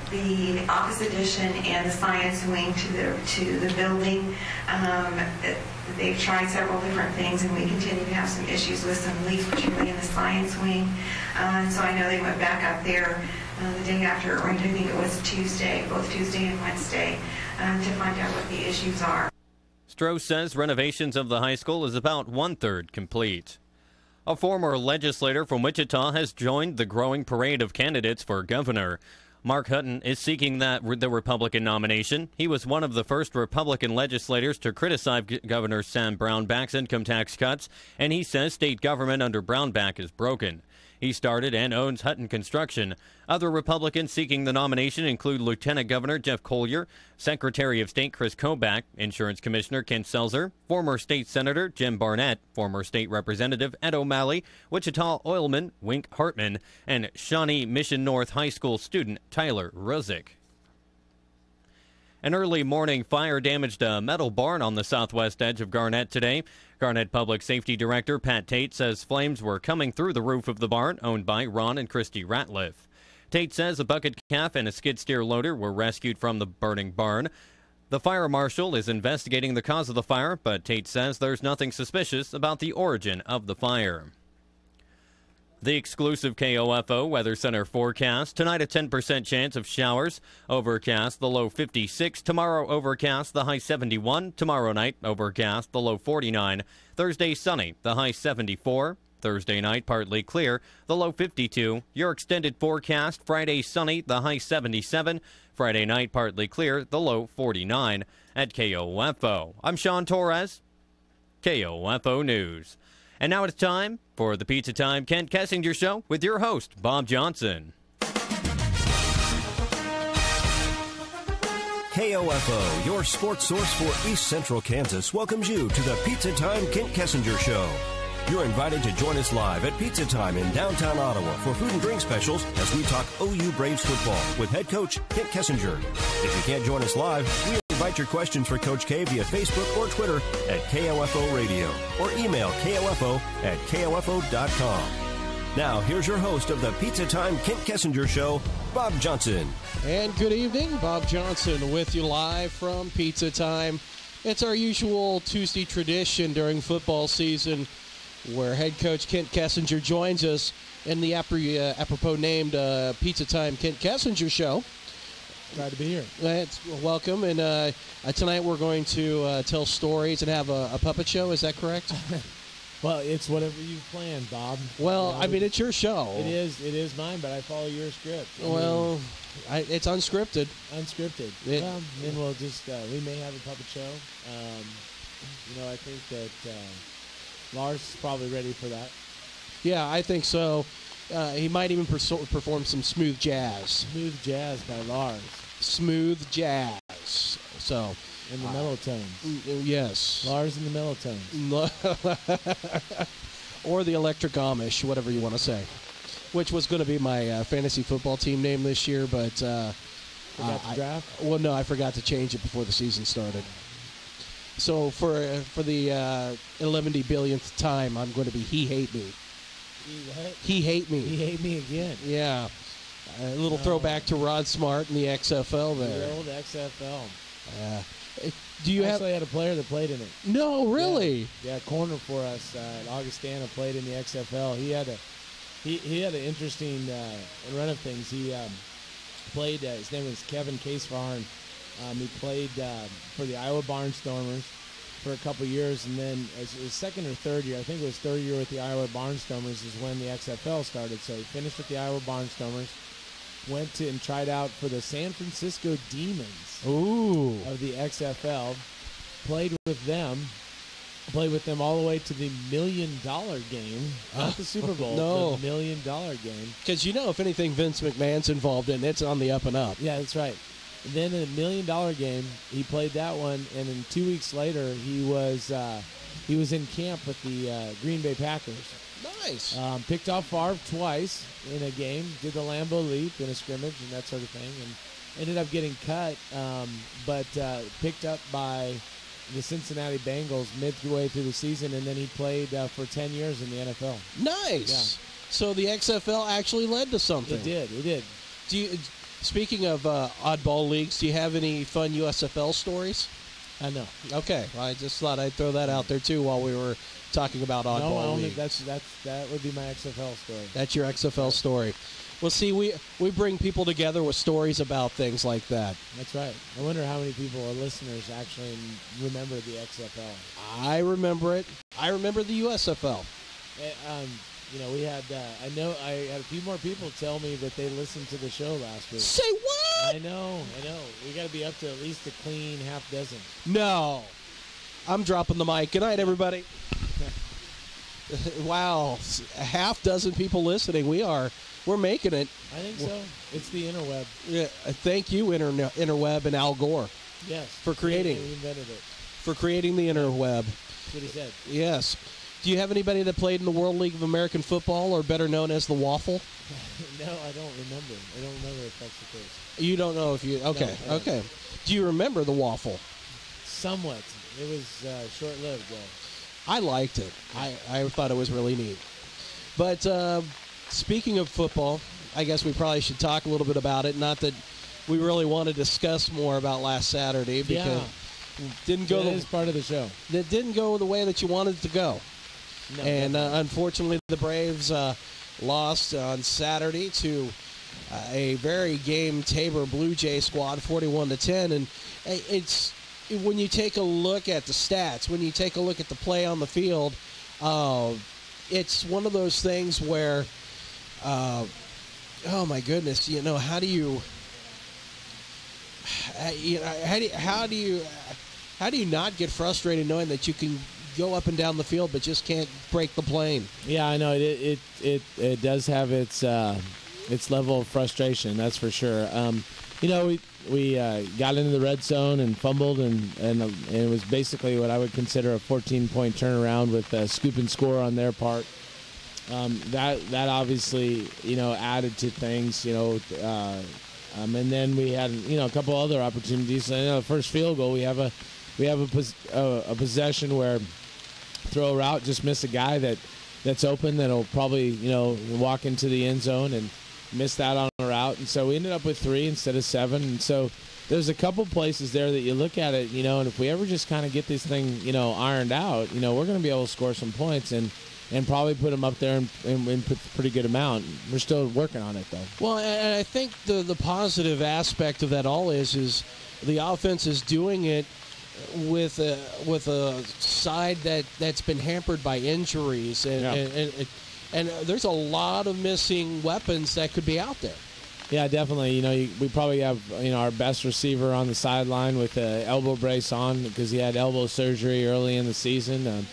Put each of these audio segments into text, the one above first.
the office addition and the science wing to the building. They've tried several different things, and we continue to have some issues with some leaks, particularly in the science wing. So I know they went back up there the day after it rained. I think it was Tuesday, both Tuesday and Wednesday, to find out what the issues are. Stroh says renovations of the high school is about one-third complete. A former legislator from Wichita has joined the growing parade of candidates for governor. Mark Hutton is seeking the Republican nomination. He was one of the first Republican legislators to criticize Governor Sam Brownback's income tax cuts, and he says state government under Brownback is broken. He started and owns Hutton Construction. Other Republicans seeking the nomination include Lieutenant Governor Jeff Collier, Secretary of State Chris Kobach, Insurance Commissioner Ken Selzer, former State Senator Jim Barnett, former State Representative Ed O'Malley, Wichita oilman Wink Hartman, and Shawnee Mission North High School student Tyler Rozick. An early morning fire damaged a metal barn on the southwest edge of Garnett today. Garnett Public Safety Director Pat Tate says flames were coming through the roof of the barn owned by Ron and Christy Ratliff. Tate says a bucket calf and a skid steer loader were rescued from the burning barn. The fire marshal is investigating the cause of the fire, but Tate says there's nothing suspicious about the origin of the fire. The exclusive KOFO Weather Center forecast. Tonight, a 10% chance of showers. Overcast, the low 56. Tomorrow, overcast, the high 71. Tomorrow night, overcast, the low 49. Thursday, sunny, the high 74. Thursday night, partly clear, the low 52. Your extended forecast. Friday, sunny, the high 77. Friday night, partly clear, the low 49. At KOFO, I'm Sean Torres, KOFO News. And now it's time for the Pizza Time Kent Kessinger Show with your host, Bob Johnson. KOFO, your sports source for East Central Kansas, welcomes you to the Pizza Time Kent Kessinger Show. You're invited to join us live at Pizza Time in downtown Ottawa for food and drink specials as we talk OU Braves football with head coach Kent Kessinger. If you can't join us live, we invite your questions for Coach K via Facebook or Twitter at KOFO Radio or email KOFO@KOFO.com. Now, here's your host of the Pizza Time Kent Kessinger Show, Bob Johnson. And good evening, Bob Johnson with you live from Pizza Time. It's our usual Tuesday tradition during football season where head coach Kent Kessinger joins us in the apropos named Pizza Time Kent Kessinger Show. Glad to be here. Welcome. And tonight we're going to tell stories and have a puppet show. Is that correct? Well, it's whatever you planned, Bob. Well, I mean, it's your show. It is mine, but I follow your script. It's unscripted. Unscripted. Well, then we'll just, we may have a puppet show. I think that Lars is probably ready for that. Yeah, I think so. He might even perform some smooth jazz. Smooth jazz by Lars. Smooth jazz. So. In the mellow tones. Yes. Lars in the mellow tones. Or the Electric Amish, whatever you want to say. Which was going to be my fantasy football team name this year, but... Forgot to draft? Well, no, I forgot to change it before the season started. So for the 11 billionth time, I'm going to be He Hate Me. He Hate Me. He Hate Me again. Yeah. A little throwback to Rod Smart and the XFL there. The old XFL. Do you actually had a player that played in it? No, really? Yeah, corner for us at Augustana, played in the XFL. He had an interesting run of things. He played. His name was Kevin Casefarn. He played for the Iowa Barnstormers for a couple years, and then his second or third year, I think it was third year with the Iowa Barnstormers, is when the XFL started. So he finished with the Iowa Barnstormers, went to and tried out for the San Francisco Demons of the XFL, played with them all the way to the $1 million game, not the Super Bowl, the $1 million game. Because if anything Vince McMahon's involved in, it's on the up and up. Yeah, that's right. And then in the $1 million game, he played that one, and then 2 weeks later, he was in camp with the Green Bay Packers. Nice. Picked off Favre twice in a game, did the Lambeau Leap in a scrimmage and that sort of thing, and ended up getting cut, but picked up by the Cincinnati Bengals midway through the season, and then he played for 10 years in the NFL. Nice. Yeah. So the XFL actually led to something. It did. Speaking of oddball leagues, do you have any fun USFL stories? I know. Okay, well, I just thought I'd throw that out there too while we were talking about oddball leagues. That would be my XFL story. That's your XFL story. Well, see, we bring people together with stories about things like that. That's right. I wonder how many people or listeners actually remember the XFL. I remember it. I remember the USFL. We had. I had a few more people tell me that they listened to the show last week. Say what? I know. We got to be up to at least a clean half dozen. No. I'm dropping the mic. Good night, everybody. Wow, a half dozen people listening. We're making it. I think so. It's the interweb. Yeah, thank you, interweb and Al Gore. Yes. For creating. He invented it. For creating the interweb. That's what he said. Yes. Do you have anybody that played in the World League of American Football, or better known as the Waffle? No, I don't remember. I don't remember if that's the case. You don't know if you... Okay, No, okay. Do you remember the Waffle? Somewhat. It was short-lived, though. I liked it. I thought it was really neat. But speaking of football, I guess we probably should talk a little bit about it. Not that we really want to discuss more about last Saturday, because it didn't go... That is part of the show. That didn't go the way that you wanted it to go. No, and unfortunately, the Braves lost on Saturday to a very game Tabor Blue Jay squad, 41-10. And it's when you take a look at the stats, when you take a look at the play on the field, it's one of those things where, oh my goodness, how do you not get frustrated knowing that you can go up and down the field, but just can't break the plane? Yeah, I know it does have its level of frustration. That's for sure. We got into the red zone and fumbled, and it was basically what I would consider a 14-point turnaround with a scoop and score on their part. That obviously added to things. And then we had a couple other opportunities. The first field goal, we have a possession where throw a route, just miss a guy that's open that'll probably walk into the end zone and miss that on a route. And so we ended up with 3 instead of 7. And so there's a couple places there that you look at it, and if we ever just kind of get this thing ironed out, we're going to be able to score some points and probably put them up there and put a pretty good amount. We're still working on it, though. Well, and I think the positive aspect of that all is the offense is doing it with a side that's been hampered by injuries, and there's a lot of missing weapons that could be out there. Yeah, definitely. We probably have our best receiver on the sideline with the elbow brace on because he had elbow surgery early in the season.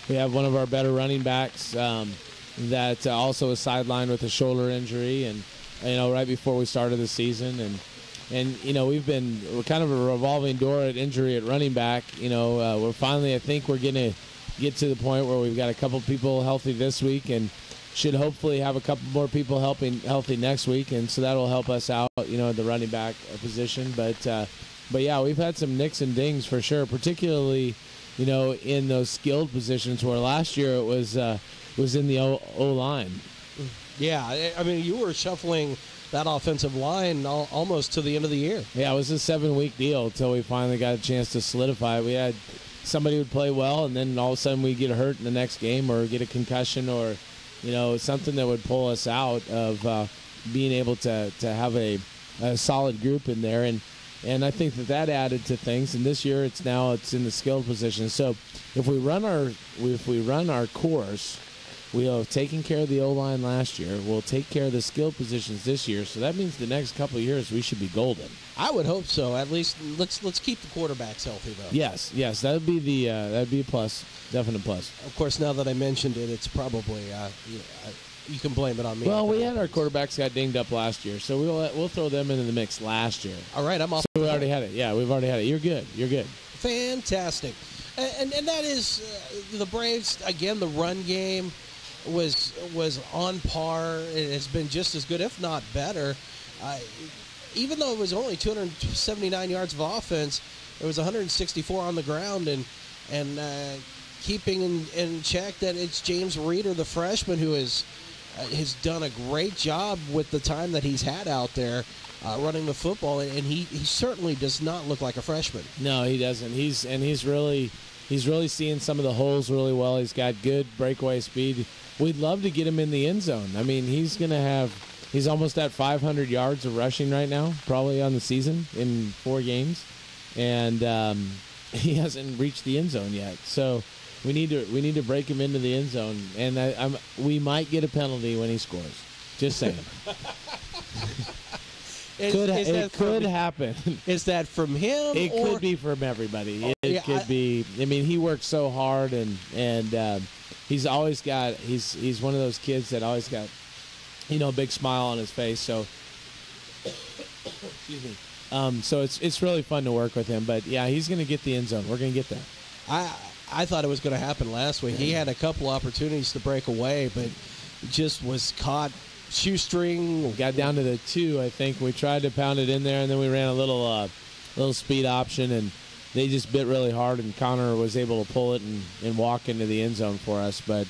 We have one of our better running backs that also was sidelined with a shoulder injury, and right before we started the season, and we're kind of a revolving door at injury at running back. We're finally, I think we're going to get to the point where we've got a couple people healthy this week, and should hopefully have a couple more people healthy next week, and so that'll help us out, at the running back position. But yeah, we've had some nicks and dings for sure, particularly, in those skilled positions where last year it was in the O-line. Yeah, I mean, you were shuffling that offensive line almost to the end of the year. Yeah, it was a 7-week deal until we finally got a chance to solidify it. We had somebody would play well, and then all of a sudden we get hurt in the next game or get a concussion or, something that would pull us out of being able to have a solid group in there. And I think that added to things. And this year it's in the skilled position. So if we run our course, we have taken care of the O-line last year. We'll take care of the skill positions this year. So that means the next couple of years we should be golden. I would hope so. At least let's keep the quarterbacks healthy, though. Yes, that'd be a plus, definite plus. Of course, now that I mentioned it, it's probably you can blame it on me. Well, we had our quarterbacks got dinged up last year, so we'll throw them into the mix last year. All right, I'm off. So we already had it. Yeah, we've already had it. You're good. Fantastic, and that is the Braves again. The run game was on par. It has been just as good, if not better. Even though it was only 279 yards of offense, it was 164 on the ground, and keeping in check that it's James Reeder, the freshman, who is has done a great job with the time that he's had out there running the football, and he certainly does not look like a freshman. No, he doesn't. He's really seeing some of the holes really well. He's got good breakaway speed. We'd love to get him in the end zone. I mean, he's almost at 500 yards of rushing right now, probably on the season in 4 games, and he hasn't reached the end zone yet. So we need to break him into the end zone, and we might get a penalty when he scores. Just saying. It could happen. Is that from him? It could be from everybody. It could be. I mean, he works so hard, and he's always got. He's one of those kids that always got, a big smile on his face. So, excuse me. So it's really fun to work with him. But yeah, he's going to get the end zone. We're going to get there. I thought it was going to happen last week. He had a couple opportunities to break away, but just was caught shoestring. Got down to the 2, I think. We tried to pound it in there, and then we ran a little speed option, and they just bit really hard, and Connor was able to pull it and walk into the end zone for us. But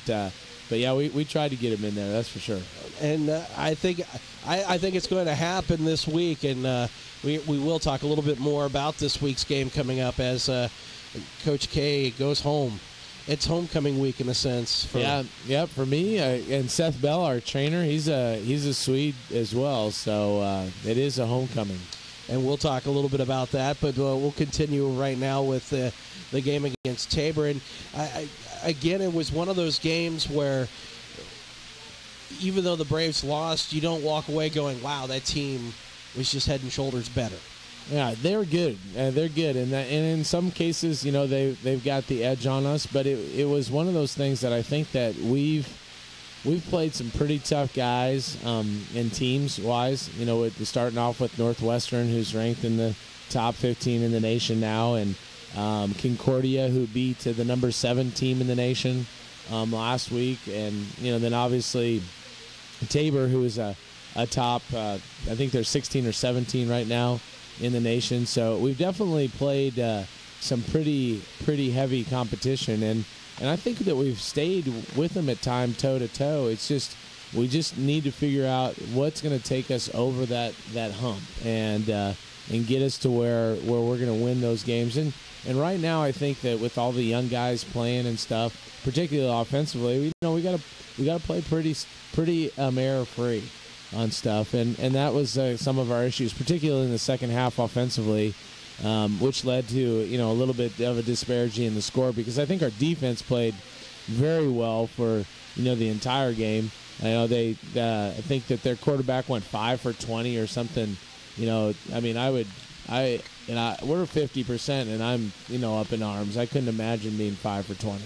yeah, we tried to get him in there, that's for sure. And I think it's going to happen this week, and we will talk a little bit more about this week's game coming up as Coach K goes home. It's homecoming week in a sense. For me and Seth Bell, our trainer, he's a Swede as well. So it is a homecoming, and we'll talk a little bit about that. But we'll continue right now with the game against Tabor. And again, it was one of those games where even though the Braves lost, you don't walk away going, "Wow, that team was just head and shoulders better." Yeah, they're good. They're good, and in some cases, they've got the edge on us. But it was one of those things that I think that we've played some pretty tough guys in teams wise. Starting off with Northwestern, who's ranked in the top 15 in the nation now, and Concordia, who beat the number 7 team in the nation last week, and then obviously Tabor, who is a top. I think they're 16 or 17 right now in the nation. So we've definitely played some pretty heavy competition, and I think that we've stayed with them at time toe to toe. It's just we just need to figure out what's going to take us over that hump and get us to where we're going to win those games. And right now, I think that with all the young guys playing and stuff, particularly offensively, we got to play pretty error free on stuff, and that was some of our issues, particularly in the second half offensively, which led to a little bit of a disparity in the score, because I think our defense played very well for the entire game. I know I think that their quarterback went 5 for 20 or something. We're 50%, and I'm up in arms. I couldn't imagine being 5 for 20.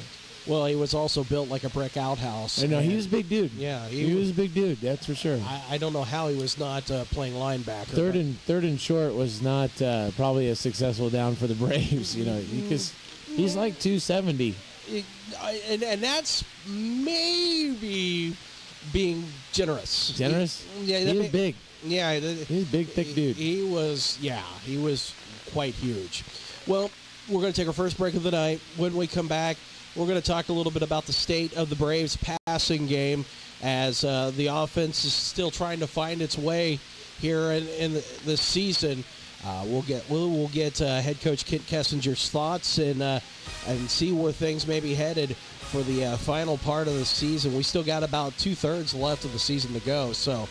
Well, he was also built like a brick outhouse. I know, he was a big dude. Yeah, he was a big dude. That's for sure. I don't know how he was not playing linebacker. Third and short was not probably a successful down for the Braves. Because he's like 270. And that's maybe being generous. Generous? He was big. Yeah, he's a big, thick dude. He was quite huge. Well, we're going to take our first break of the night. When we come back, we're going to talk a little bit about the state of the Braves passing game as the offense is still trying to find its way here in this season. We'll get head coach Kent Kessinger's thoughts and see where things may be headed for the final part of the season. We still got about 2/3 left of the season to go, so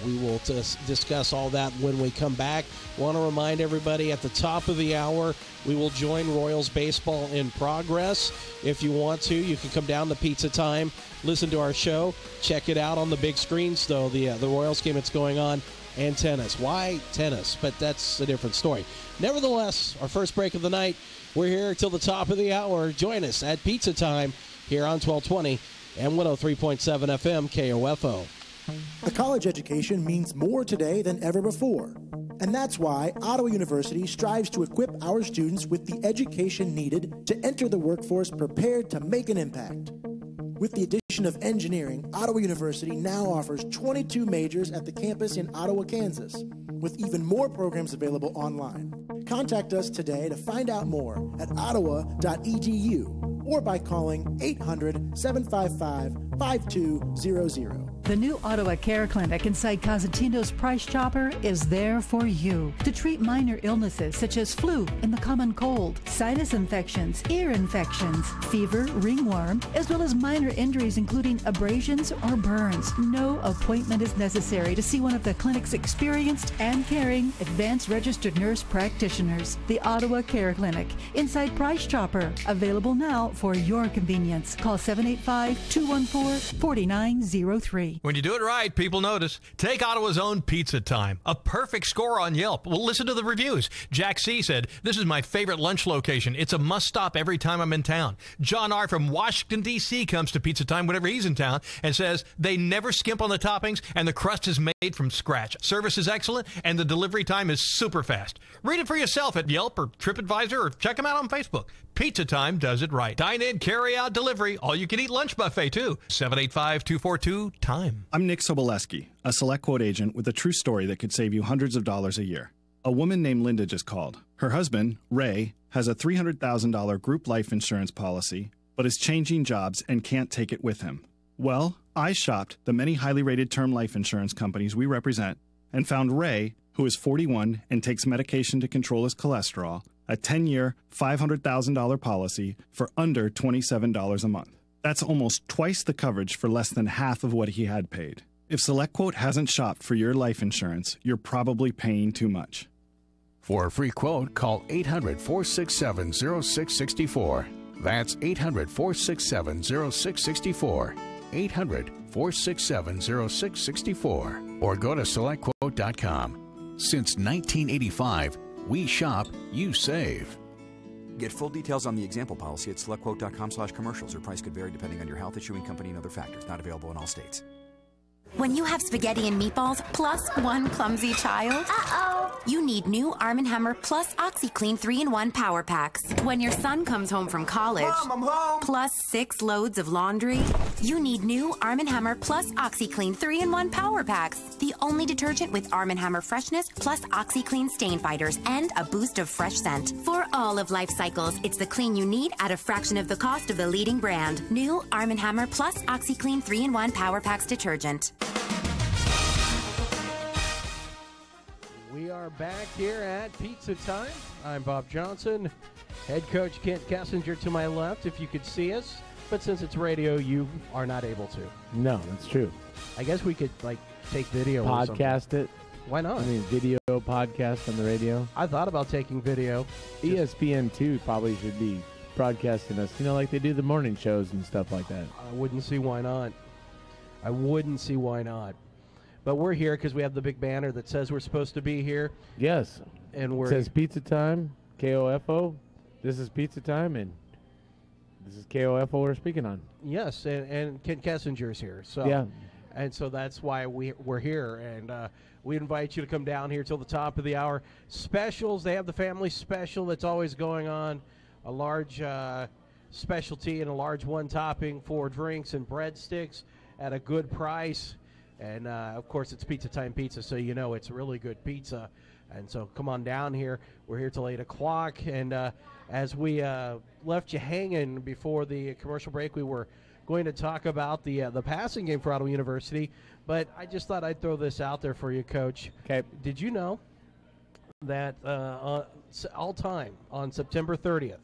we will discuss all that when we come back. Want to remind everybody at the top of the hour, we will join Royals Baseball in Progress. If you want to, you can come down to Pizza Time, listen to our show, check it out on the big screens, though, the Royals game that's going on, and tennis. Why tennis? But that's a different story. Nevertheless, our first break of the night, we're here till the top of the hour. Join us at Pizza Time here on 1220 and 103.7 FM KOFO. A college education means more today than ever before. And that's why Ottawa University strives to equip our students with the education needed to enter the workforce prepared to make an impact. With the addition of engineering, Ottawa University now offers 22 majors at the campus in Ottawa, Kansas, with even more programs available online. Contact us today to find out more at ottawa.edu or by calling 800-755-5200. The new Ottawa Care Clinic inside Cosentino's Price Chopper is there for you to treat minor illnesses such as flu and the common cold, sinus infections, ear infections, fever, ringworm, as well as minor injuries including abrasions or burns. No appointment is necessary to see one of the clinic's experienced and caring advanced registered nurse practitioners. The Ottawa Care Clinic inside Price Chopper, available now for your convenience. Call 785-214-4903. When you do it right, people notice. Take Ottawa's own Pizza Time. A perfect score on Yelp. Well, listen to the reviews. Jack C. said, "This is my favorite lunch location. It's a must-stop every time I'm in town." John R. from Washington, D.C. comes to Pizza Time whenever he's in town and says, "They never skimp on the toppings and the crust is made from scratch. Service is excellent and the delivery time is super fast." Read it for yourself at Yelp or TripAdvisor or check them out on Facebook. Pizza Time does it right. Dine in, carry out, delivery. All you can eat lunch buffet, too. 785-242-TIME. I'm Nick Soboleski, a Select Quote agent with a true story that could save you hundreds of dollars a year. A woman named Linda just called. Her husband, Ray, has a $300,000 group life insurance policy, but is changing jobs and can't take it with him. Well, I shopped the many highly rated term life insurance companies we represent and found Ray, who is 41 and takes medication to control his cholesterol, a 10-year, $500,000 policy for under $27 a month. That's almost twice the coverage for less than half of what he had paid. If SelectQuote hasn't shopped for your life insurance, you're probably paying too much. For a free quote, call 800-467-0664. That's 800-467-0664. 800-467-0664. Or go to SelectQuote.com. Since 1985, we shop, you save. Get full details on the example policy at selectquote.com/commercials. Or price could vary depending on your health, issuing company, and other factors. Not available in all states. When you have spaghetti and meatballs plus one clumsy child, you need new Arm & Hammer Plus OxyClean 3-in-1 Power Packs. When your son comes home from college, Mom, I'm home. Plus 6 loads of laundry, you need new Arm & Hammer Plus OxyClean 3-in-1 Power Packs. The only detergent with Arm & Hammer freshness plus OxyClean stain fighters and a boost of fresh scent. For all of life cycles, it's the clean you need at a fraction of the cost of the leading brand. New Arm & Hammer Plus OxyClean 3-in-1 Power Packs detergent. We are back here at Pizza Time. I'm Bob Johnson, head coach Kent Kessinger to my left, if you could see us. But since it's radio, you are not able to. No, that's true. I guess we could, take video or something. Podcast it. Why not? I mean, video podcast on the radio. I thought about taking video. ESPN, too, probably should be broadcasting us, like they do the morning shows and stuff like that. I wouldn't see why not. But we're here because we have the big banner that says we're supposed to be here. Yes. And it says Pizza Time, KOFO. This is Pizza Time, and this is KOFO we're speaking on. Yes, and Kent Kessinger's here. So, yeah. And so that's why we're here. And we invite you to come down here till the top of the hour. Specials, they have the family special that's always going on. A large specialty and a large one topping for drinks and breadsticks at a good price. And, of course, it's Pizza Time Pizza, so you know it's really good pizza. And so come on down here. We're here till 8 o'clock. And as we left you hanging before the commercial break, we were going to talk about the passing game for Ottawa University. But I just thought I'd throw this out there for you, Coach. Okay. Did you know that all time on September 30th,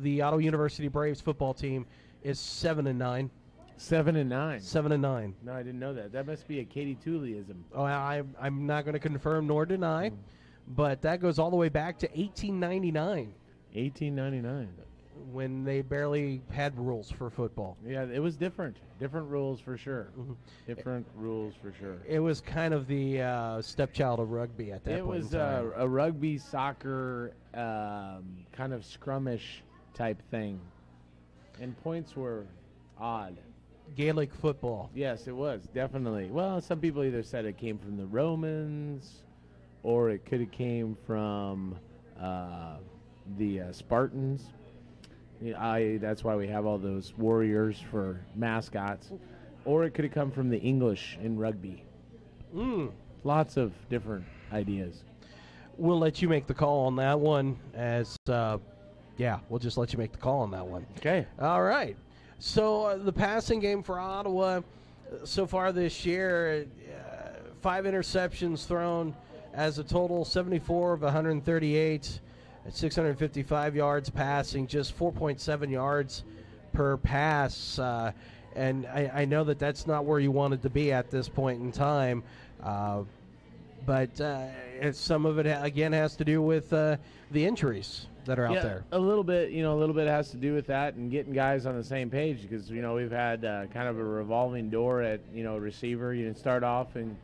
the Ottawa University Braves football team is 7-9? 7-9. 7-9. No, I didn't know that. That must be a Katie Tooleyism. Oh, I'm not going to confirm nor deny, but that goes all the way back to 1899. 1899. When they barely had rules for football. Yeah, it was different. Different rules for sure. Mm-hmm. Different rules for sure. It was kind of the stepchild of rugby at that point. It was a rugby, soccer, kind of scrummish type thing. And points were odd. Gaelic football. Yes, it was, definitely. Well, some people either said it came from the Romans, or it could have came from the Spartans. That's why we have all those warriors for mascots. Or it could have come from the English in rugby. Lots of different ideas. We'll let you make the call on that one we'll just let you make the call on that one. Okay. All right. So the passing game for Ottawa, so far this year, 5 interceptions thrown as a total, 74 of 138, at 655 yards passing, just 4.7 yards per pass. And I know that that's not where you wanted to be at this point in time. But some of it, again, has to do with the injuries that are out there. A little bit has to do with that and getting guys on the same page because, we've had kind of a revolving door at, receiver. You start off and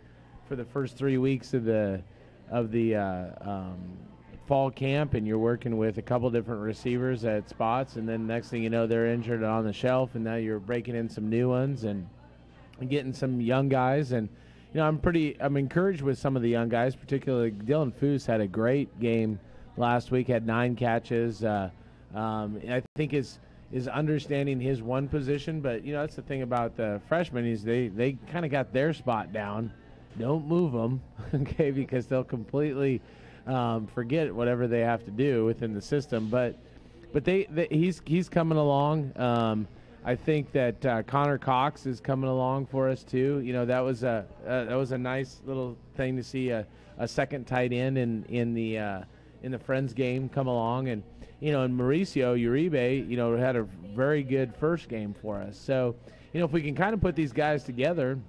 for the first 3 weeks of the fall camp and you're working with a couple different receivers at spots, and then next thing you know, they're injured on the shelf, and now you're breaking in some new ones and getting some young guys. And I'm encouraged with some of the young guys, particularly Dylan Foose had a great game last week, had 9 catches. I think is understanding his one position, but that's the thing about the freshmen is they kind of got their spot down. Don't move them, okay, because they'll completely forget whatever they have to do within the system. But he's coming along. I think that Connor Cox is coming along for us too. That was a nice little thing to see a second tight end in the Friends game come along, and and Mauricio Uribe had a very good first game for us. So if we can kind of put these guys together,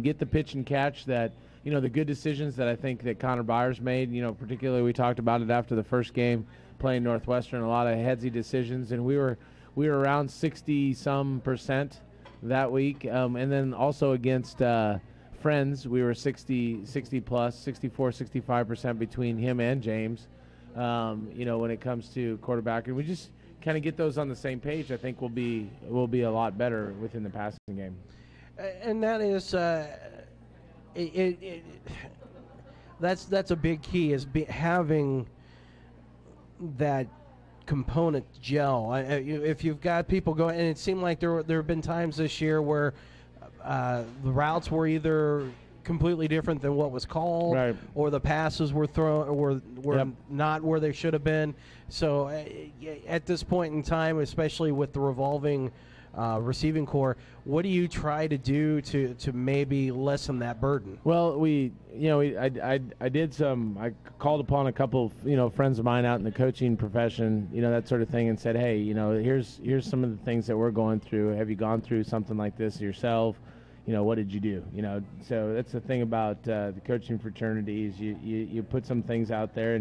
get the pitch and catch that the good decisions that I think that Connor Byers made. Particularly we talked about it after the first game playing Northwestern, a lot of headsy decisions, and we were around 60-some% that week. And then also against Friends, we were 60 plus, 64, 65% between him and James, when it comes to quarterback. And we just kind of get those on the same page, I think we'll be a lot better within the passing game. And that is that's a big key is having that component gel. If you've got people going, and it seemed like there have been times this year where the routes were either completely different than what was called, right, or the passes were thrown or were Yep. not where they should have been. So at this point in time, especially with the revolving receiving core, what do you try to do to maybe lessen that burden? Well, I called upon a couple of, friends of mine out in the coaching profession, that sort of thing, and said, hey, here's some of the things that we're going through. Have you gone through something like this yourself? What did you do? So that's the thing about the coaching fraternities. You put some things out there,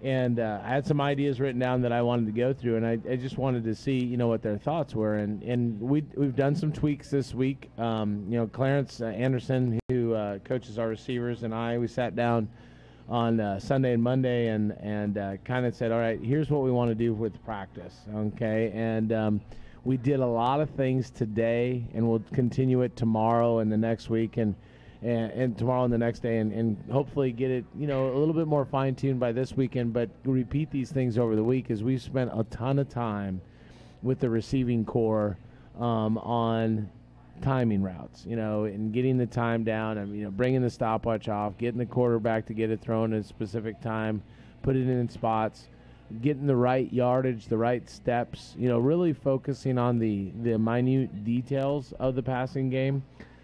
and I had some ideas written down that I wanted to go through, and I just wanted to see, what their thoughts were. And we've done some tweaks this week. Clarence Anderson, who coaches our receivers, and we sat down on Sunday and Monday and kind of said, all right, here's what we want to do with practice, okay? And we did a lot of things today, and we'll continue it tomorrow and the next week, and tomorrow and the next day, and hopefully get it, a little bit more fine-tuned by this weekend, but repeat these things over the week, as we've spent a ton of time with the receiving core on timing routes, and getting the time down, and, bringing the stopwatch off, getting the quarterback to get it thrown at a specific time, put it in spots, getting the right yardage, the right steps, really focusing on the minute details of the passing game,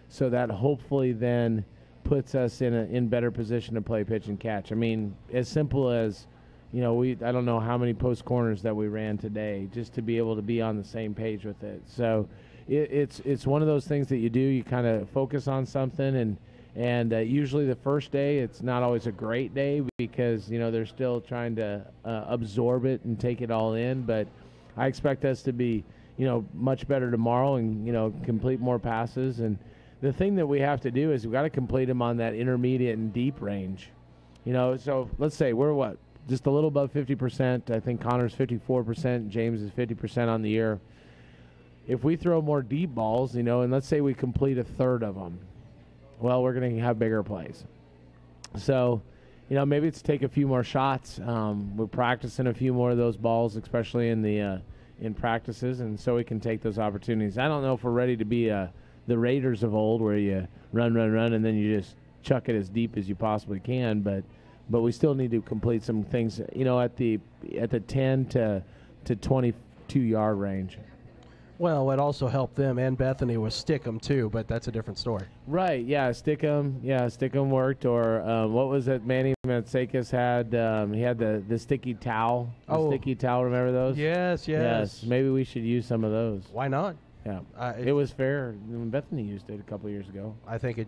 so that hopefully then puts us in better position to play pitch and catch. I mean, as simple as, I don't know how many post corners that we ran today just to be able to be on the same page with it. So it's one of those things that you do. You kind of focus on something, and usually the first day it's not always a great day because, they're still trying to absorb it and take it all in. But I expect us to be, much better tomorrow and, complete more passes. And the thing that we have to do is we've got to complete them on that intermediate and deep range. So let's say we're just a little above 50%. I think Connor's 54%, James is 50% on the year. If we throw more deep balls, and let's say we complete a third of them, well, we're going to have bigger plays. So, maybe it's take a few more shots. We're practicing a few more of those balls, especially in practices, and so we can take those opportunities. I don't know if we're ready to be the Raiders of old, where you run, and then you just chuck it as deep as you possibly can. But we still need to complete some things, at the 10 to 22 yard range. Well, it also helped them and Bethany with Stickum, too, but that's a different story. Right, yeah, Stickum. Yeah, Stickum worked. Or what was it Manny Matsakis had? He had the sticky towel. Sticky towel, remember those? Yes. Maybe we should use some of those. Why not? Yeah, it was fair. Bethany used it a couple years ago. I think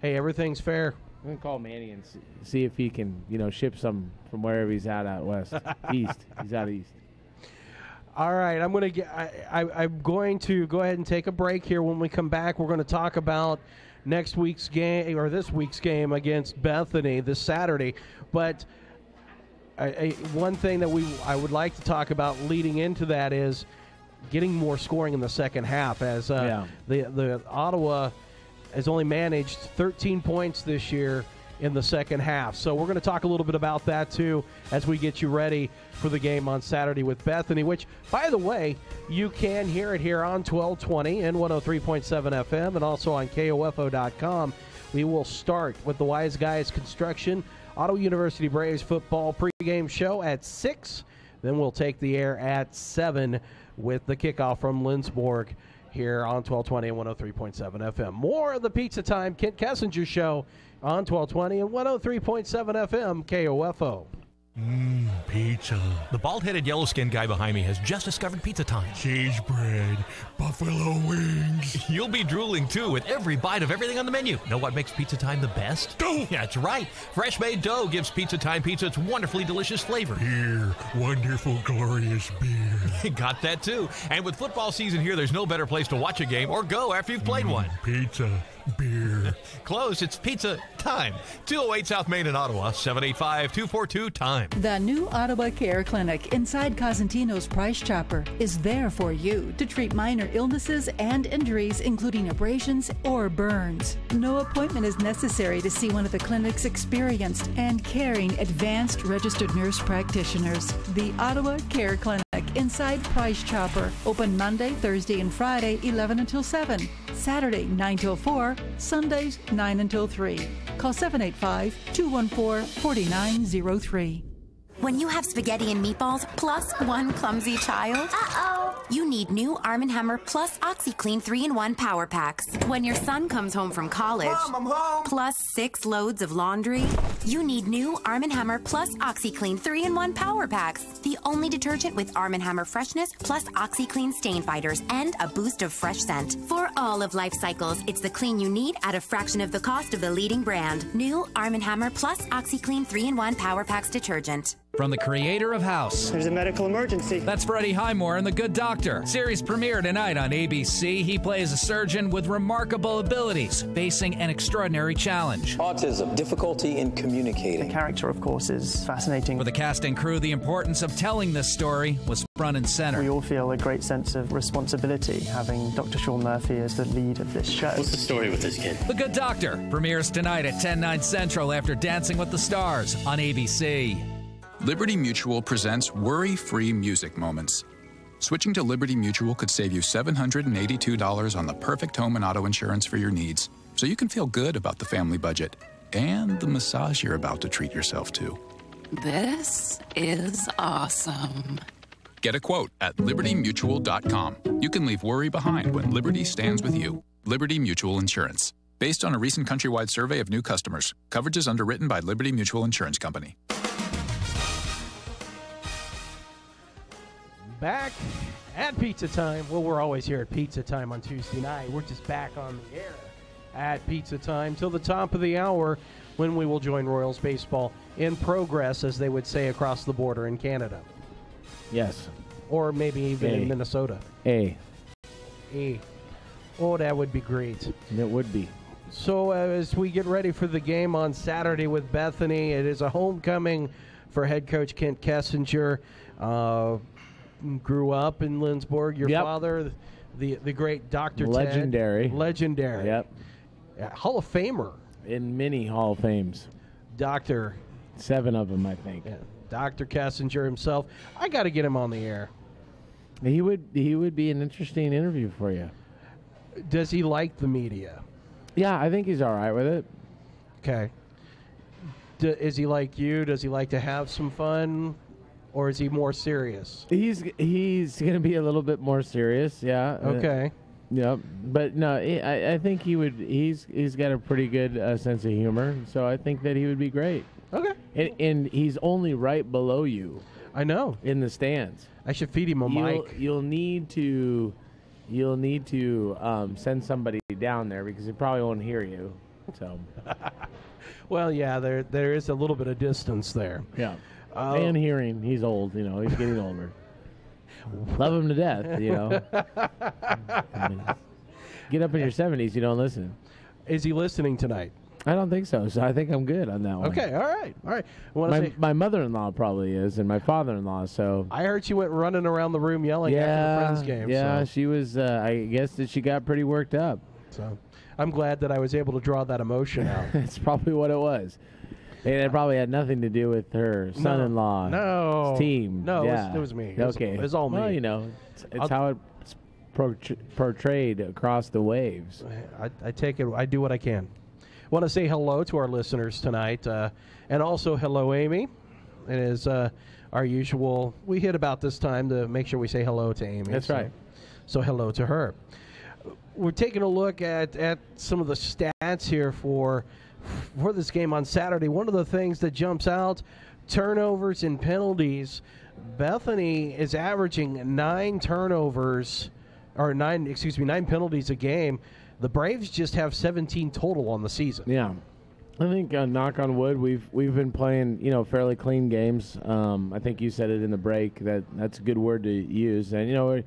hey, everything's fair. I'm going to call Manny and see if he can, ship some from wherever he's at out west. East. He's out east. All right, I'm going to go ahead and take a break here. When we come back, we're going to talk about next week's game, or this week's game against Bethany this Saturday. But one thing that I would like to talk about leading into that is getting more scoring in the second half, as the Ottawa has only managed 13 points this year in the second half. So we're going to talk a little bit about that, too, as we get you ready for the game on Saturday with Bethany, which, by the way, you can hear it here on 1220 and 103.7 FM and also on KOFO.com. We will start with the Wise Guys Construction Ottawa University Braves football pregame show at 6. Then we'll take the air at 7 with the kickoff from Lindsborg here on 1220 and 103.7 FM. More of the Pizza Time Kent Kessinger Show on 1220 and 103.7 FM KOFO. Pizza. The bald-headed, yellow-skinned guy behind me has just discovered Pizza Time. Cheese bread, buffalo wings. You'll be drooling, too, with every bite of everything on the menu. Know what makes Pizza Time the best? Dough! Yeah, that's right. Fresh-made dough gives Pizza Time pizza its wonderfully delicious flavor. Beer, wonderful, glorious beer. Got that, too. And with football season here, there's no better place to watch a game or go after you've played one. Pizza, beer. Close. It's Pizza Time. 208 South Main in Ottawa, 785-242-TIME. The new Ottawa Care Clinic inside Cosentino's Price Chopper is there for you to treat minor illnesses and injuries, including abrasions or burns. No appointment is necessary to see one of the clinic's experienced and caring advanced registered nurse practitioners. The Ottawa Care Clinic inside Price Chopper, open Monday, Thursday, and Friday, 11 until 7. Saturday, 9 till 4. Sundays, 9 until 3. Call 785-214-4903. When you have spaghetti and meatballs plus one clumsy child, you need new Arm & Hammer plus OxyClean 3-in-1 power packs. When your son comes home from college, Mom, I'm home. plus 6 loads of laundry, you need new Arm & Hammer plus OxyClean 3-in-1 power packs. The only detergent with Arm & Hammer freshness plus OxyClean stain fighters and a boost of fresh scent. For all of life cycles, it's the clean you need at a fraction of the cost of the leading brand. New Arm & Hammer plus OxyClean 3-in-1 power packs detergent. From the creator of House. There's a medical emergency. That's Freddie Highmore and The Good Doctor. Series premiere tonight on ABC. He plays a surgeon with remarkable abilities, facing an extraordinary challenge. Autism, difficulty in communicating. The character, of course, is fascinating. For the cast and crew, the importance of telling this story was front and center. We all feel a great sense of responsibility having Dr. Sean Murphy as the lead of this show. What's the story with this kid? The Good Doctor premieres tonight at 10/9 Central after Dancing with the Stars on ABC. Liberty Mutual presents worry-free music moments. Switching to Liberty Mutual could save you $782 on the perfect home and auto insurance for your needs, so you can feel good about the family budget and the massage you're about to treat yourself to. This is awesome. Get a quote at libertymutual.com. You can leave worry behind when Liberty stands with you. Liberty Mutual Insurance. Based on a recent countrywide survey of new customers. Coverage is underwritten by Liberty Mutual Insurance Company. Back at Pizza Time. Well, we're always here at Pizza Time on Tuesday night. We're just back on the air at Pizza Time till the top of the hour when we will join Royals baseball in progress, as they would say across the border in Canada. Yes. Or maybe even in Minnesota. Oh, that would be great. It would be. So as we get ready for the game on Saturday with Bethany, it is a homecoming for head coach Kent Kessinger. Grew up in Lindsborg. Your father, the great Dr. Legendary. Ted. Legendary. Yep. Hall of Famer. In many Hall of Fames. Doctor. 7 of them, I think. Yeah. Dr. Kessinger himself. I got to get him on the air. He would be an interesting interview for you. Does he like the media? Yeah, I think he's all right with it. Okay. Is he like you? Does he like to have some fun? or is he more serious? He's going to be a little bit more serious, yeah. Okay. Yeah, but no, I think he would. He's got a pretty good sense of humor, so I think that he would be great. Okay. And he's only right below you. I know. In the stands. I should feed him a mic. You'll need to send somebody down there because he probably won't hear you. So. Well, yeah, there is a little bit of distance there. Yeah. And hearing. He's old. He's getting older. Love him to death. Get up in your 70s, you don't listen. Is he listening tonight? I don't think so. So I think I'm good on that one. Okay, all right. My mother-in-law probably is, and my father-in-law. So I heard she went running around the room yelling after the Friends game. Yeah, so. She was. I guess that she got pretty worked up. So I'm glad that I was able to draw that emotion out. That's probably what it was. And it probably had nothing to do with her son-in-law team. No, yeah. it was me. Okay. It was all me. Well, it's how it's portrayed across the waves. I take it. I do what I can. Want to say hello to our listeners tonight, and also hello, Amy. It is our usual. We hit about this time to make sure we say hello to Amy. That's right. So hello to her. We're taking a look at some of the stats here for this game on Saturday. One of the things that jumps out, turnovers and penalties. Bethany is averaging 9 penalties a game. The Braves just have 17 total on the season. Yeah. I think, knock on wood, we've been playing, fairly clean games. I think you said it in the break that's a good word to use. And, we're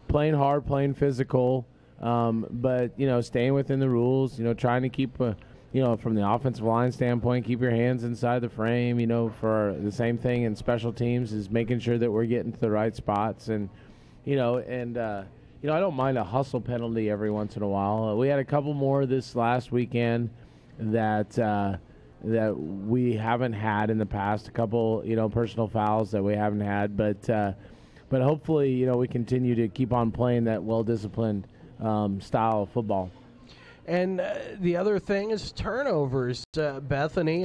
playing hard, playing physical, but, staying within the rules, trying to keep from the offensive line standpoint, keep your hands inside the frame, for the same thing in special teams is making sure that we're getting to the right spots. And, I don't mind a hustle penalty every once in a while. We had a couple more this last weekend that we haven't had in the past, a couple, personal fouls that we haven't had. But hopefully, we continue to keep on playing that well-disciplined style of football. And the other thing is turnovers. Bethany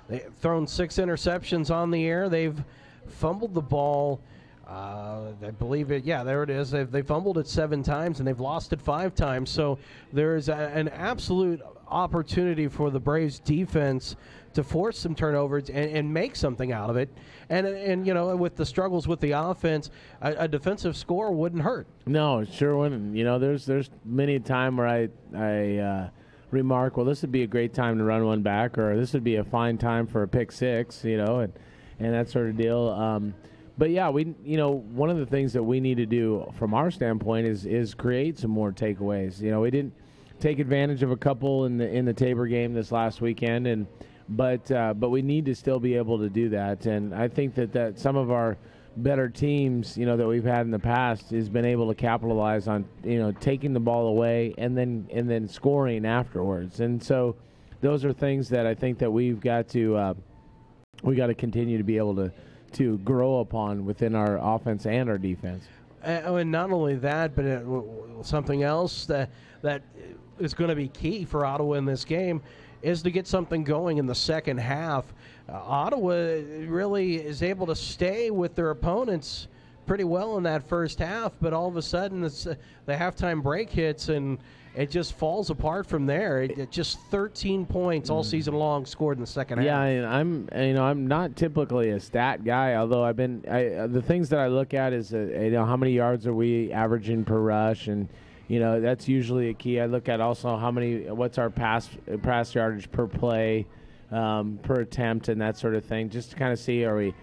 they've thrown 6 interceptions on the air. They've fumbled the ball. I believe it. Yeah, there it is. They fumbled it 7 times and they've lost it 5 times. So there is an absolute opportunity for the Braves defense to force some turnovers and make something out of it. And with the struggles with the offense, a defensive score wouldn't hurt. No, it sure wouldn't. There's many a time where I remark, well, this would be a great time to run one back, or this would be a fine time for a pick six, and that sort of deal. But yeah, one of the things that we need to do from our standpoint is create some more takeaways. We didn't take advantage of a couple in the Tabor game this last weekend, but we need to still be able to do that. And I think that some of our better teams, that we've had in the past has been able to capitalize on, taking the ball away and then scoring afterwards. And so those are things that I think that we've got to continue to be able to grow upon within our offense and our defense. And not only that, but something else that is going to be key for Ottawa in this game is to get something going in the second half. Ottawa really is able to stay with their opponents pretty well in that first half, but all of a sudden the halftime break hits and it just falls apart from there. It just 13 points all season long scored in the second half. Yeah, and I'm not typically a stat guy, although the things that I look at is how many yards are we averaging per rush, and that's usually a key. I look at also what's our pass yardage per play, per attempt, and that sort of thing, just to kind of see are we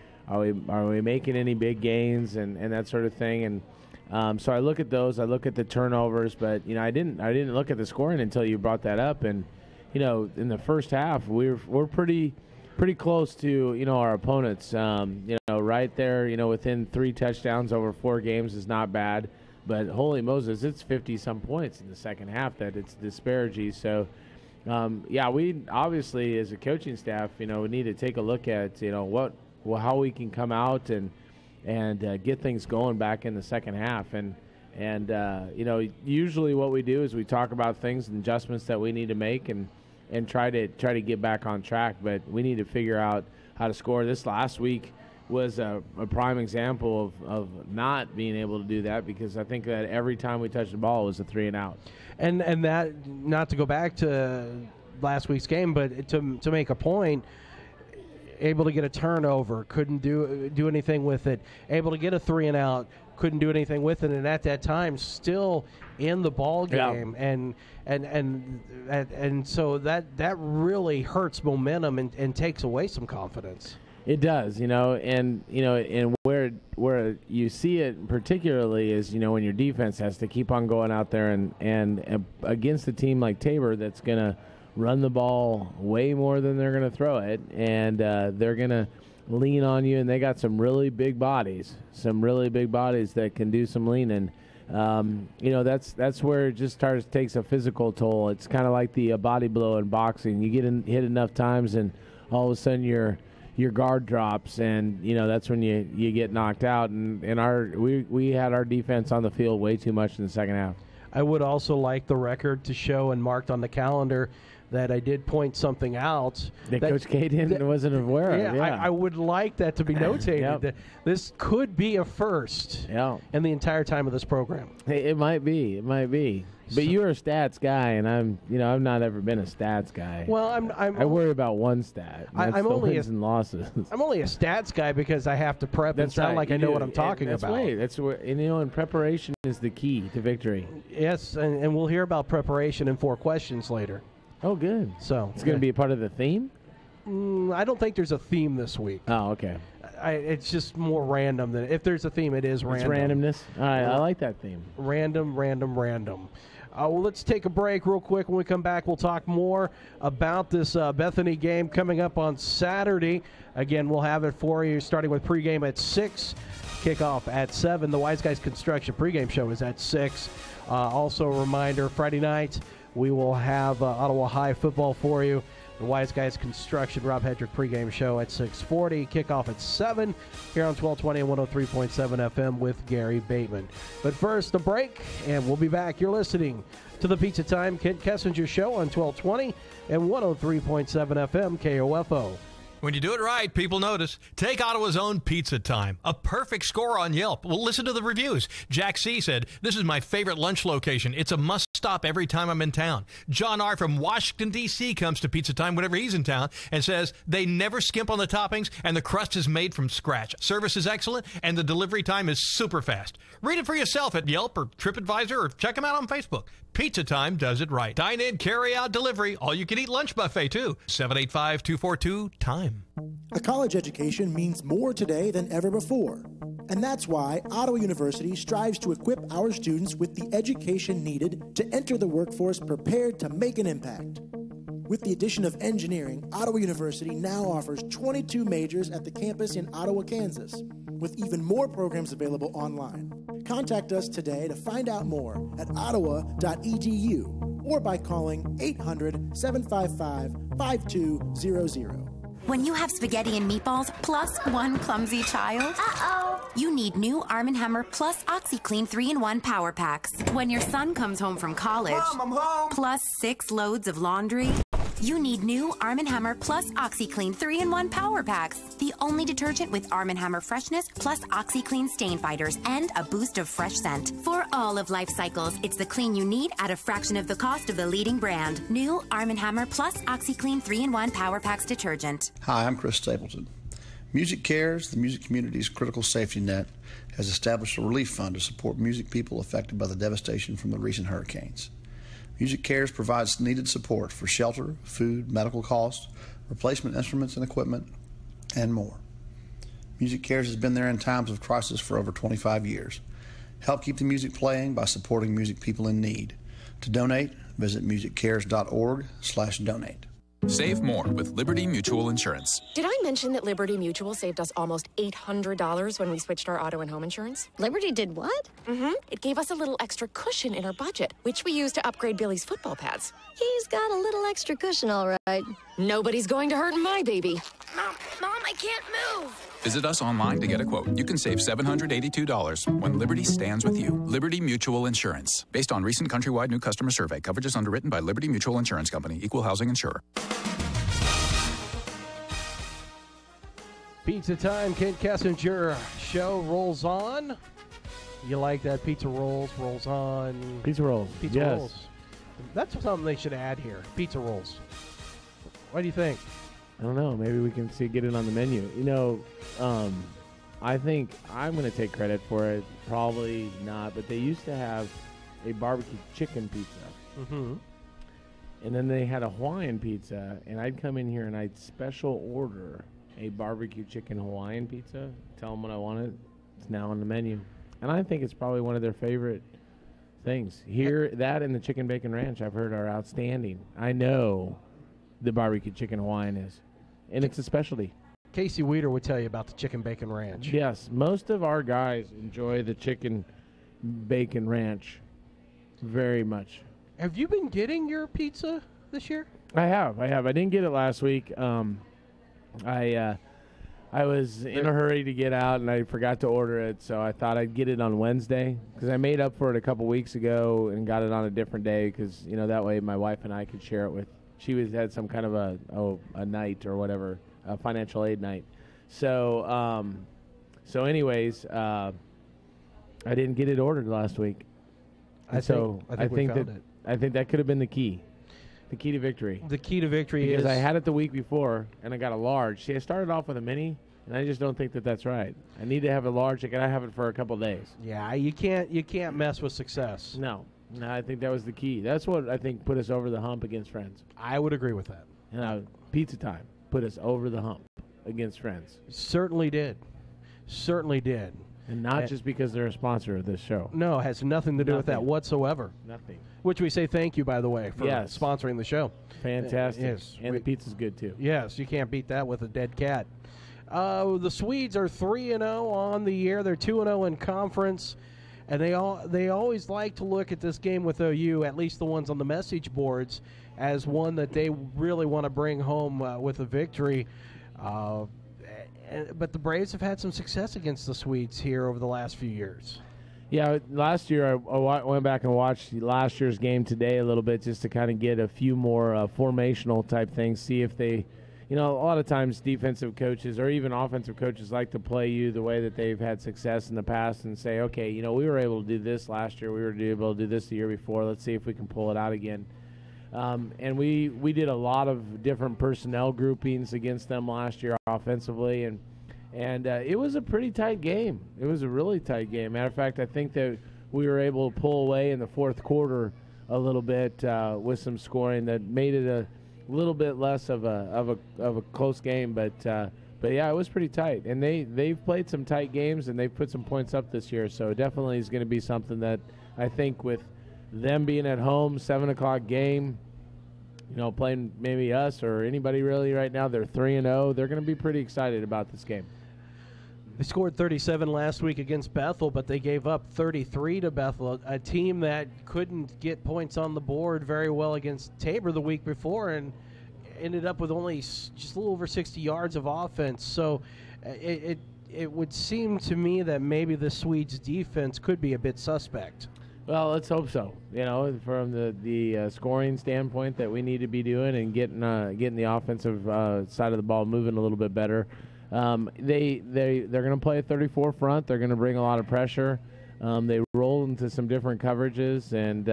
making any big gains and that sort of thing. And so I look at those. I look at the turnovers, but I didn't look at the scoring until you brought that up. And in the first half, we're pretty close to our opponents. Right there. Within 3 touchdowns over 4 games is not bad. But holy Moses, it's 50-some points in the second half that it's disparity. So, we obviously as a coaching staff, we need to take a look at how we can come out and get things going back in the second half. And usually what we do is we talk about things and adjustments that we need to make and try to get back on track. But we need to figure out how to score. This last week was a prime example of not being able to do that, because I think that every time we touched the ball, it was a 3 and out. And that, not to go back to last week's game, but to make a point, able to get a turnover, couldn't do anything with it. Able to get a 3 and out, couldn't do anything with it. And at that time, still in the ball game, and so that really hurts momentum and takes away some confidence. It does, and where you see it particularly is, when your defense has to keep on going out there and against a team like Tabor that's going to run the ball way more than they're going to throw it, and they're going to lean on you, and they got some really big bodies that can do some leaning. That's where it just takes a physical toll. It's kind of like the body blow in boxing. You get hit enough times, and all of a sudden your guard drops, and that's when you get knocked out. And we had our defense on the field way too much in the second half. I would also like the record to show, and marked on the calendar, that I did point something out that Coach K wasn't aware of. Yeah, I would like that to be notated. Yep. This could be a first in the entire time of this program. Hey, it might be. But you're a stats guy, and I've not ever been a stats guy. Well, I worry about one stat. And that's the wins and losses. I'm only a stats guy because I have to prep and sound like I know what I'm talking about. Right. That's where, and preparation is the key to victory. Yes, and we'll hear about preparation in 4 questions later. Oh, good. So it's going to be a part of the theme? I don't think there's a theme this week. Oh, okay. It's just more random than if there's a theme. It is random. It's randomness. All right, I like that theme. Random. Well, let's take a break real quick. When we come back, we'll talk more about this Bethany game coming up on Saturday. Again, we'll have it for you starting with pregame at 6, kickoff at 7. The Wise Guys Construction pregame show is at 6. Also a reminder, Friday night, we will have Ottawa High football for you. The Wise Guys Construction Rob Hedrick pregame show at 6:40. Kickoff at 7 here on 1220 and 103.7 FM with Gary Bateman. But first, a break, and we'll be back. You're listening to the Pizza Time Kent Kessinger Show on 1220 and 103.7 FM KOFO. When you do it right, people notice. Take Ottawa's own Pizza Time. A perfect score on Yelp. Well, listen to the reviews. Jack C. said, "This is my favorite lunch location. It's a must-stop every time I'm in town." John R. from Washington, D.C. comes to Pizza Time whenever he's in town and says, "They never skimp on the toppings, and the crust is made from scratch. Service is excellent, and the delivery time is super fast." Read it for yourself at Yelp or TripAdvisor, or check them out on Facebook. Pizza Time does it right. Dine in, carry out, delivery. All-you-can-eat lunch buffet, too. 785-242-TIME. A college education means more today than ever before. And that's why Ottawa University strives to equip our students with the education needed to enter the workforce prepared to make an impact. With the addition of engineering, Ottawa University now offers 22 majors at the campus in Ottawa, Kansas, with even more programs available online. Contact us today to find out more at ottawa.edu or by calling 800-755-5200. When you have spaghetti and meatballs plus one clumsy child, you need new Arm & Hammer plus OxyClean 3-in-1 Power Packs. When your son comes home from college, Mom, I'm home. Plus 6 loads of laundry, you need new Arm & Hammer plus OxyClean 3-in-1 Power Packs. The only detergent with Arm & Hammer freshness plus OxyClean stain fighters and a boost of fresh scent. For all of life cycles, it's the clean you need at a fraction of the cost of the leading brand. New Arm & Hammer plus OxyClean 3-in-1 Power Packs detergent. Hi, I'm Chris Stapleton. Music Cares, the music community's critical safety net, has established a relief fund to support music people affected by the devastation from the recent hurricanes. Music Cares provides needed support for shelter, food, medical costs, replacement instruments and equipment, and more. Music Cares has been there in times of crisis for over 25 years. Help keep the music playing by supporting music people in need. To donate, visit musiccares.org/donate. Save more with Liberty Mutual Insurance. Did I mention that Liberty Mutual saved us almost $800 when we switched our auto and home insurance? Liberty did what? It gave us a little extra cushion in our budget, which we used to upgrade Billy's football pads. He's got a little extra cushion, all right. Nobody's going to hurt my baby. Mom, I can't move. Visit us online to get a quote. You can save $782 when Liberty stands with you. Liberty Mutual Insurance. Based on recent countrywide new customer survey. Coverage is underwritten by Liberty Mutual Insurance Company. Equal housing insurer. Pizza Time, Kent Kessinger show rolls on. You like that? Pizza rolls on. Pizza rolls. Pizza rolls. That's something they should add here. Pizza rolls. What do you think? I don't know. Maybe we can get it on the menu. I think I'm going to take credit for it. Probably not, but they used to have a barbecue chicken pizza. Mm-hmm. And then they had a Hawaiian pizza, and I'd come in here and I'd special order a barbecue chicken Hawaiian pizza. Tell them what I wanted. It's now on the menu. And I think it's probably one of their favorite things. Here, that and the chicken bacon ranch I've heard are outstanding. I know the barbecue chicken Hawaiian is, and it's a specialty. Casey Weeder would tell you about the chicken bacon ranch. Yes, most of our guys enjoy the chicken bacon ranch very much. Have you been getting your pizza this year? I have. I didn't get it last week. I was in a hurry to get out, and I forgot to order it, so I thought I'd get it on Wednesday because I made up for it a couple weeks ago and got it on a different day because, that way my wife and I could share it with. She had some kind of a night or whatever, a financial aid night. So, anyways, I didn't get it ordered last week. I think that could have been the key. The key to victory. The key to victory because is... I had it the week before, and I got a large. See, I started off with a mini, and I just don't think that that's right. I need to have a large. I got to have it for a couple days. Yeah, you can't mess with success. No, I think that was the key. That's what I think put us over the hump against Friends. I would agree with that. Pizza Time put us over the hump against Friends. Certainly did. And not just because they're a sponsor of this show. No, it has nothing to do with that whatsoever. Nothing. Which we say thank you, by the way, for sponsoring the show. Fantastic. Yes. And the pizza's good, too. Yes, you can't beat that with a dead cat. The Swedes are 3-0 on the year. They're 2-0 in conference. And they always like to look at this game with OU, at least the ones on the message boards, as one that they really want to bring home with a victory. But the Braves have had some success against the Swedes here over the last few years. Yeah, last year I went back and watched last year's game today a little bit just to kind of get a few more formational type things, see if they, a lot of times defensive coaches or even offensive coaches like to play you the way that they've had success in the past and say, okay, we were able to do this last year, we were able to do this the year before, let's see if we can pull it out again. And we did a lot of different personnel groupings against them last year offensively, and it was a pretty tight game. It was a really tight game. Matter of fact, I think that we were able to pull away in the fourth quarter a little bit with some scoring that made it a little bit less of a close game. But yeah, it was pretty tight. And they've played some tight games and they've put some points up this year. So it definitely is going to be something that I think with them being at home, 7:00 game, playing maybe us or anybody really right now, they're 3-0. They're going to be pretty excited about this game. They scored 37 last week against Bethel, but they gave up 33 to Bethel, a team that couldn't get points on the board very well against Tabor the week before and ended up with only just a little over 60 yards of offense. So it would seem to me that maybe the Swedes' defense could be a bit suspect. Well, let's hope so. From the scoring standpoint that we need to be doing and getting the offensive side of the ball moving a little bit better. They're going to play a 34 front. They're going to bring a lot of pressure. They roll into some different coverages, and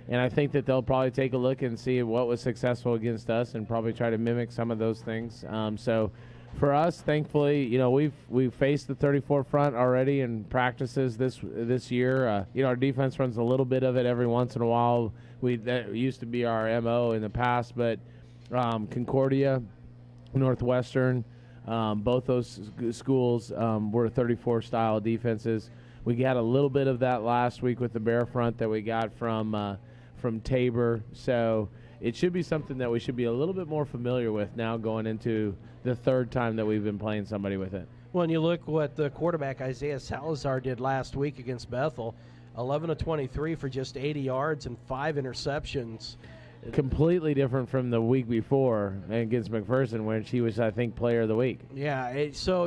I think that they'll probably take a look and see what was successful against us, and probably try to mimic some of those things. So, for us, thankfully, we've faced the 34 front already in practices this year. Our defense runs a little bit of it every once in a while. That used to be our MO in the past, but Concordia, Northwestern. Both those schools were 34-style defenses. We got a little bit of that last week with the Bear Front that we got from Tabor. So it should be something that we should be a little bit more familiar with now going into the third time that we've been playing somebody with it. Well, and you look what the quarterback Isaiah Salazar did last week against Bethel, 11 of 23 for just 80 yards and 5 interceptions. Completely different from the week before against McPherson, when she was, I think, player of the week. Yeah, so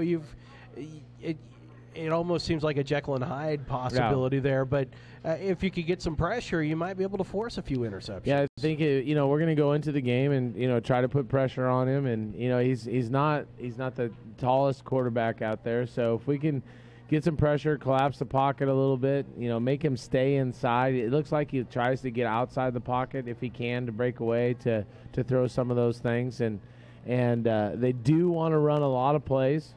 it almost seems like a Jekyll and Hyde possibility there. But if you could get some pressure, you might be able to force a few interceptions. Yeah, I think we're going to go into the game and try to put pressure on him. And he's not the tallest quarterback out there. So if we can get some pressure, collapse the pocket a little bit, make him stay inside. It looks like he tries to get outside the pocket if he can to break away to throw some of those things. And they do want to run a lot of plays.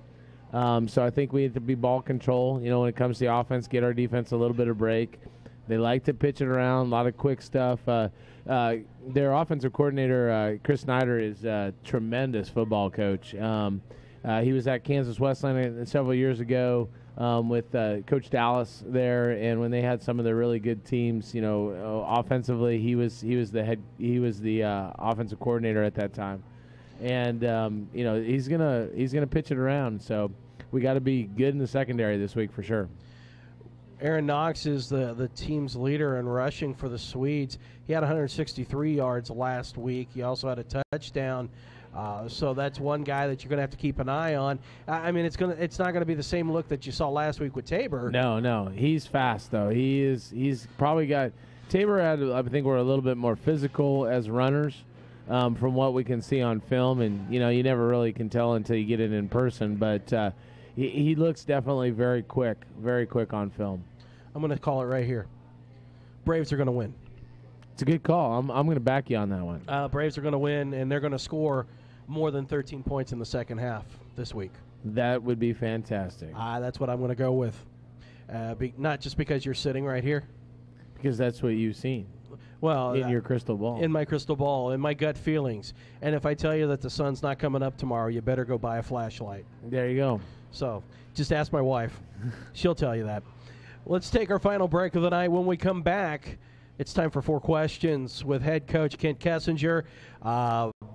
So I think we have to be ball control, when it comes to the offense, get our defense a little bit of break. They like to pitch it around, a lot of quick stuff. Their offensive coordinator, Chris Snyder, is a tremendous football coach. He was at Kansas Wesleyan several years ago with Coach Dallas there, and when they had some of the really good teams, offensively, he was the offensive coordinator at that time. And he's gonna pitch it around. So we got to be good in the secondary this week for sure. Aaron Knox is the team's leader in rushing for the Swedes. He had 163 yards last week. He also had a touchdown. So that's one guy that you're going to have to keep an eye on. I mean, it's not going to be the same look that you saw last week with Tabor. No, he's fast though. He's probably got Tabor. I think we're a little bit more physical as runners. From what we can see on film, and you never really can tell until you get it in person, but he looks definitely very quick on film. I'm going to call it right here. Braves are going to win. It's a good call. I'm going to back you on that one. Braves are going to win, and they're going to score more than 13 points in the second half this week. That would be fantastic. That's what I'm going to go with. Not just because you're sitting right here. Because that's what you've seen. Well, in your crystal ball. In my crystal ball, in my gut feelings. And if I tell you that the sun's not coming up tomorrow, you better go buy a flashlight. There you go. So just ask my wife. She'll tell you that. Let's take our final break of the night. When we come back, it's time for 4 questions with head coach Kent Kessinger,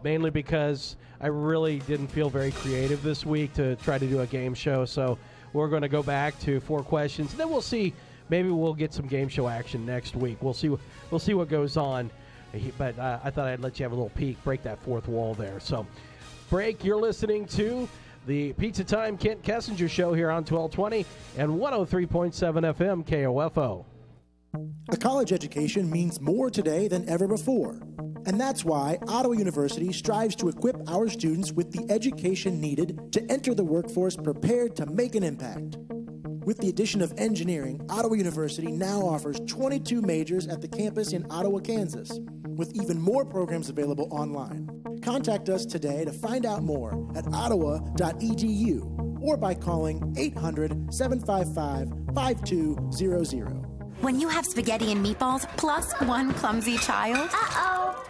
mainly because I really didn't feel very creative this week to try to do a game show. So we're going to go back to 4 questions. Then we'll see. Maybe we'll get some game show action next week. We'll see what goes on. But I thought I'd let you have a little peek, break that fourth wall there. So, break. You're listening to the Pizza Time Kent Kessinger Show here on 1220 and 103.7 FM KOFO. A college education means more today than ever before. And that's why Ottawa University strives to equip our students with the education needed to enter the workforce prepared to make an impact. With the addition of engineering, Ottawa University now offers 22 majors at the campus in Ottawa, Kansas, with even more programs available online. Contact us today to find out more at ottawa.edu or by calling 800-755-5200. When you have spaghetti and meatballs plus one clumsy child,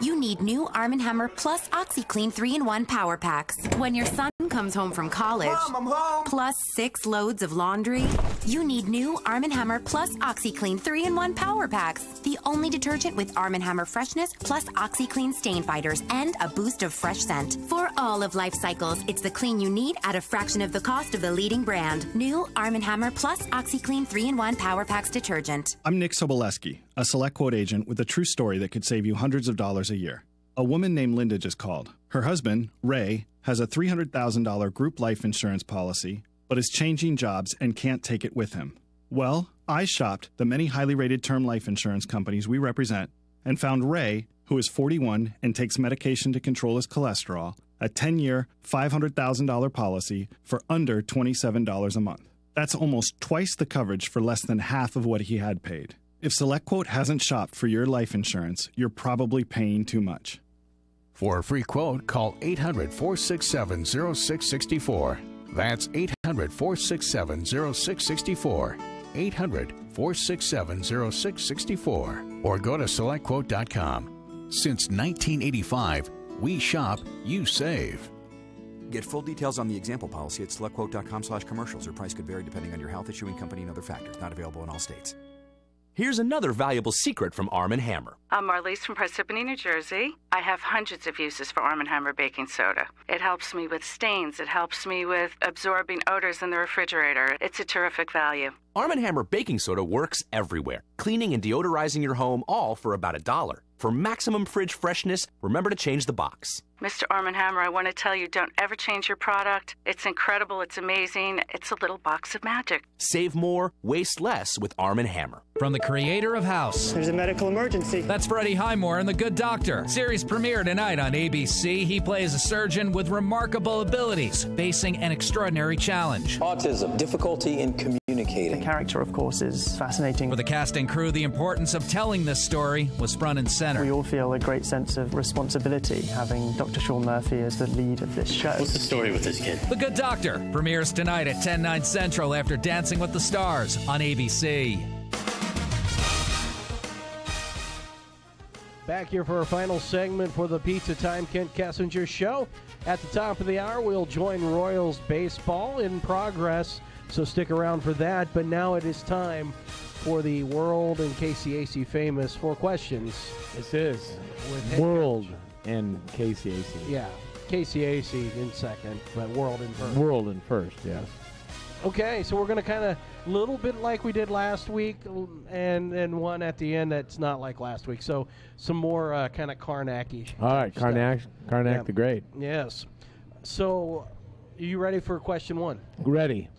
you need new Arm & Hammer plus OxyClean 3-in-1 power packs. When your son comes home from college, Mom, I'm home. Plus 6 loads of laundry, you need new Arm & Hammer plus OxyClean 3-in-1 power packs. The only detergent with Arm & Hammer freshness plus OxyClean stain fighters and a boost of fresh scent. For all of life cycles, it's the clean you need at a fraction of the cost of the leading brand. New Arm & Hammer plus OxyClean 3-in-1 power packs detergent. I'm Nick Soboleski, a Select Quote agent with a true story that could save you hundreds of dollars a year. A woman named Linda just called. Her husband, Ray, has a $300,000 group life insurance policy, but is changing jobs and can't take it with him. Well, I shopped the many highly rated term life insurance companies we represent and found Ray, who is 41 and takes medication to control his cholesterol, a 10-year, $500,000 policy for under $27 a month. That's almost twice the coverage for less than half of what he had paid. If SelectQuote hasn't shopped for your life insurance, you're probably paying too much. For a free quote, call 800-467-0664. That's 800-467-0664. 800-467-0664. Or go to SelectQuote.com. Since 1985, we shop, you save. Get full details on the example policy at selectquote.com/commercials, or price could vary depending on your health, issuing company, and other factors. Not available in all states. Here's another valuable secret from Arm & Hammer. I'm Marlise from Parsippany, New Jersey. I have hundreds of uses for Arm & Hammer baking soda. It helps me with stains. It helps me with absorbing odors in the refrigerator. It's a terrific value. Arm & Hammer baking soda works everywhere, cleaning and deodorizing your home, all for about $1. For maximum fridge freshness, remember to change the box. Mr. Arm & Hammer, I want to tell you, don't ever change your product. It's incredible. It's amazing. It's a little box of magic. Save more, waste less with Arm & Hammer. From the creator of House. There's a medical emergency. That's Freddie Highmore in The Good Doctor. Series premiere tonight on ABC. He plays a surgeon with remarkable abilities, facing an extraordinary challenge. Autism, difficulty in communicating. The character, of course, is fascinating. For the cast and crew, the importance of telling this story was front and center. We all feel a great sense of responsibility having Dr. Sean Murphy as the lead of this show. What's the story with this kid? The Good Doctor premieres tonight at 10/9 Central after Dancing with the Stars on ABC. Back here for our final segment for the Pizza Time Kent Kessinger Show. At the top of the hour, we'll join Royals baseball in progress, so stick around for that. But now it is time for the World and KCAC famous 4 questions. This is With World and KCAC. Yeah, KCAC in second, but World in first. World in first, yes. Okay, so we're going to kind of, a little bit like we did last week, and one at the end that's not like last week. So some more kind of Karnak-y. All right, Karnak Yeah. the Great. Yes. So, are you ready for question 1? Ready.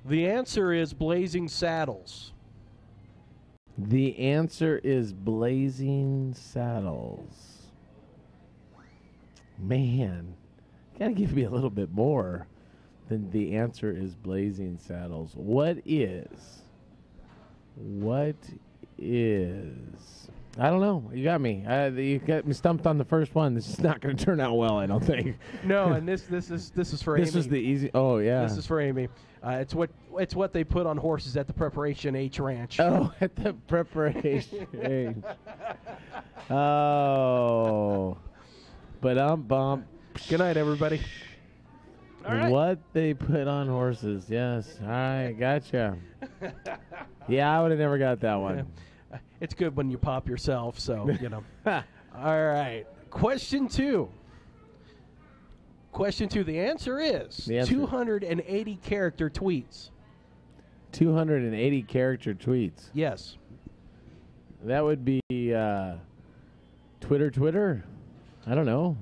The answer is Blazing Saddles. The answer is Blazing Saddles. Man, you got to give me a little bit more than the answer is Blazing Saddles. What is? I don't know. You got me. You got me stumped on the first one. This is not going to turn out well, I don't think. No, and this is for Amy. This is the easy. Oh yeah. This is for Amy. It's what they put on horses at the Preparation H Ranch. Oh, at the Preparation H. Oh. But bump. Good night, everybody. All right. What they put on horses. Yes. All right. Gotcha. Yeah, I would have never got that one. It's good when you pop yourself, so, you know. All right. Question 2. The answer is 280 character tweets. 280 character tweets. Yes. That would be Twitter? I don't know.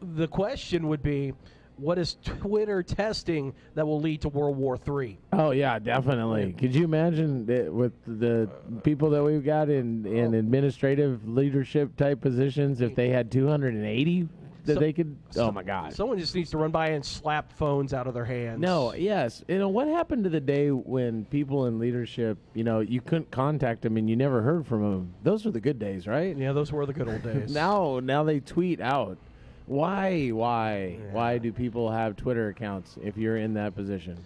The question would be, what is Twitter testing that will lead to World War III? Oh, yeah, definitely. Could you imagine that with the people that we've got in administrative leadership type positions, if they had 280 that they could? Oh, my God. Someone just needs to run by and slap phones out of their hands. No, yes. You know, what happened to the day when people in leadership, you know, you couldn't contact them and you never heard from them? Those were the good days, right? Yeah, those were the good old days. Now they tweet out. Why do people have Twitter accounts if you're in that position?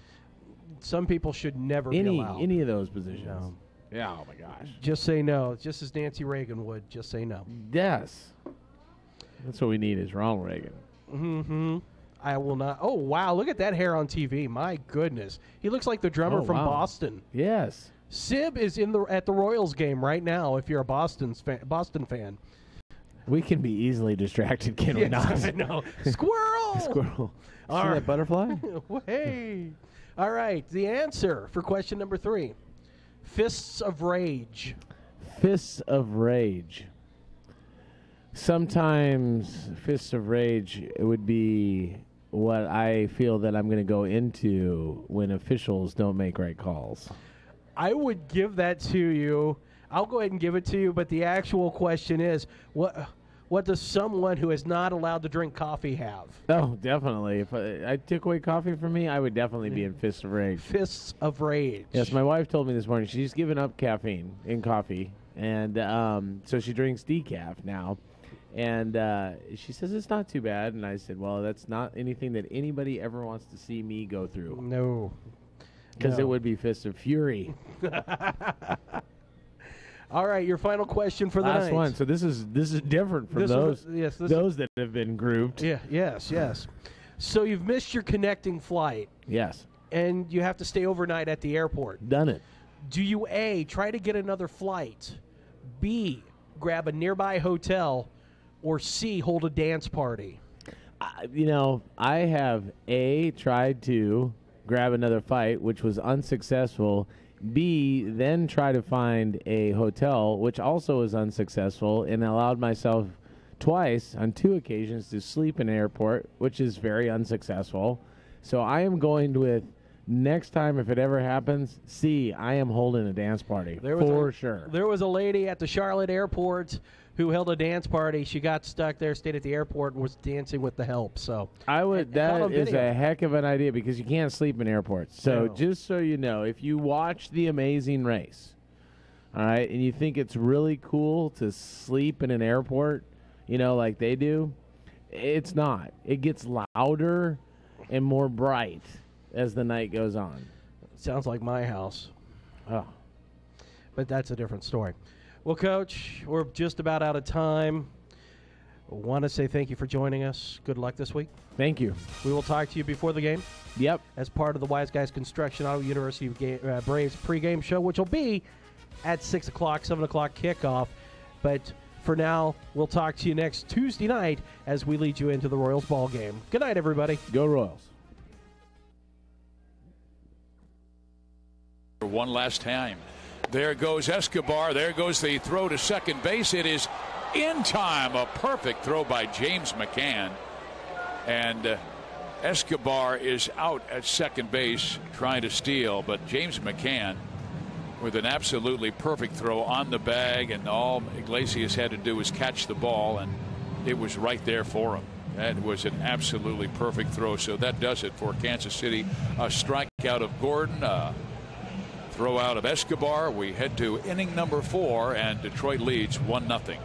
Some people should never be allowed. Any of those positions. No. Yeah, oh my gosh. Just say no. Just as Nancy Reagan would. Just say no. Yes. That's what we need is Ronald Reagan. Mm-hmm. I will not. Oh, wow. Look at that hair on TV. My goodness. He looks like the drummer from Boston. Yes. Sib is at the Royals game right now if you're a Boston fan. We can be easily distracted, can we not? I know. Squirrel! Squirrel. All See right. that butterfly? Hey. All right. The answer for question number 3. Fists of Rage. Fists of Rage. Sometimes Fists of Rage would be what I feel that I'm going to go into when officials don't make right calls. I would give that to you. I'll go ahead and give it to you, but the actual question is, what does someone who is not allowed to drink coffee have? Oh, definitely. If I took away coffee from me, I would definitely be in Fists of Rage. Fists of Rage. Yes, my wife told me this morning she's given up caffeine in coffee, and so she drinks decaf now. And she says it's not too bad, and I said, well, that's not anything that anybody ever wants to see me go through. No. Because it would be Fists of Fury. All right, your final question for the last night. one. So this is different from those that have been grouped. Yeah. Yes. So you've missed your connecting flight. Yes. And you have to stay overnight at the airport. Done it. Do you A, try to get another flight, B, grab a nearby hotel, or C, hold a dance party? I have A, tried to grab another flight, which was unsuccessful. B, then try to find a hotel, which also was unsuccessful, and allowed myself twice on 2 occasions to sleep in an airport, which is very unsuccessful. So I am going with, next time if it ever happens, C, I am holding a dance party for sure. There was a lady at the Charlotte airport who held a dance party. She got stuck there, stayed at the airport, and was dancing with the help. So that is a heck of an idea because you can't sleep in airports. So just so you know, if you watch The Amazing Race, all right, and you think it's really cool to sleep in an airport, like they do, it's not. It gets louder and more bright as the night goes on. Sounds like my house. Oh. But that's a different story. Well, Coach, we're just about out of time. I want to say thank you for joining us. Good luck this week. Thank you. We will talk to you before the game. Yep. As part of the Wise Guys Construction Auto University Braves pregame show, which will be at 6 o'clock, 7 o'clock kickoff. But for now, we'll talk to you next Tuesday night as we lead you into the Royals ball game. Good night, everybody. Go Royals. One last time. There goes Escobar. There goes the throw to second base. It is in time. A perfect throw by James McCann. And Escobar is out at second base trying to steal. But James McCann with an absolutely perfect throw on the bag. And all Iglesias had to do was catch the ball. And it was right there for him. That was an absolutely perfect throw. So that does it for Kansas City. A strikeout of Gordon. Throw out of Escobar. We head to inning number 4, and Detroit leads 1-0.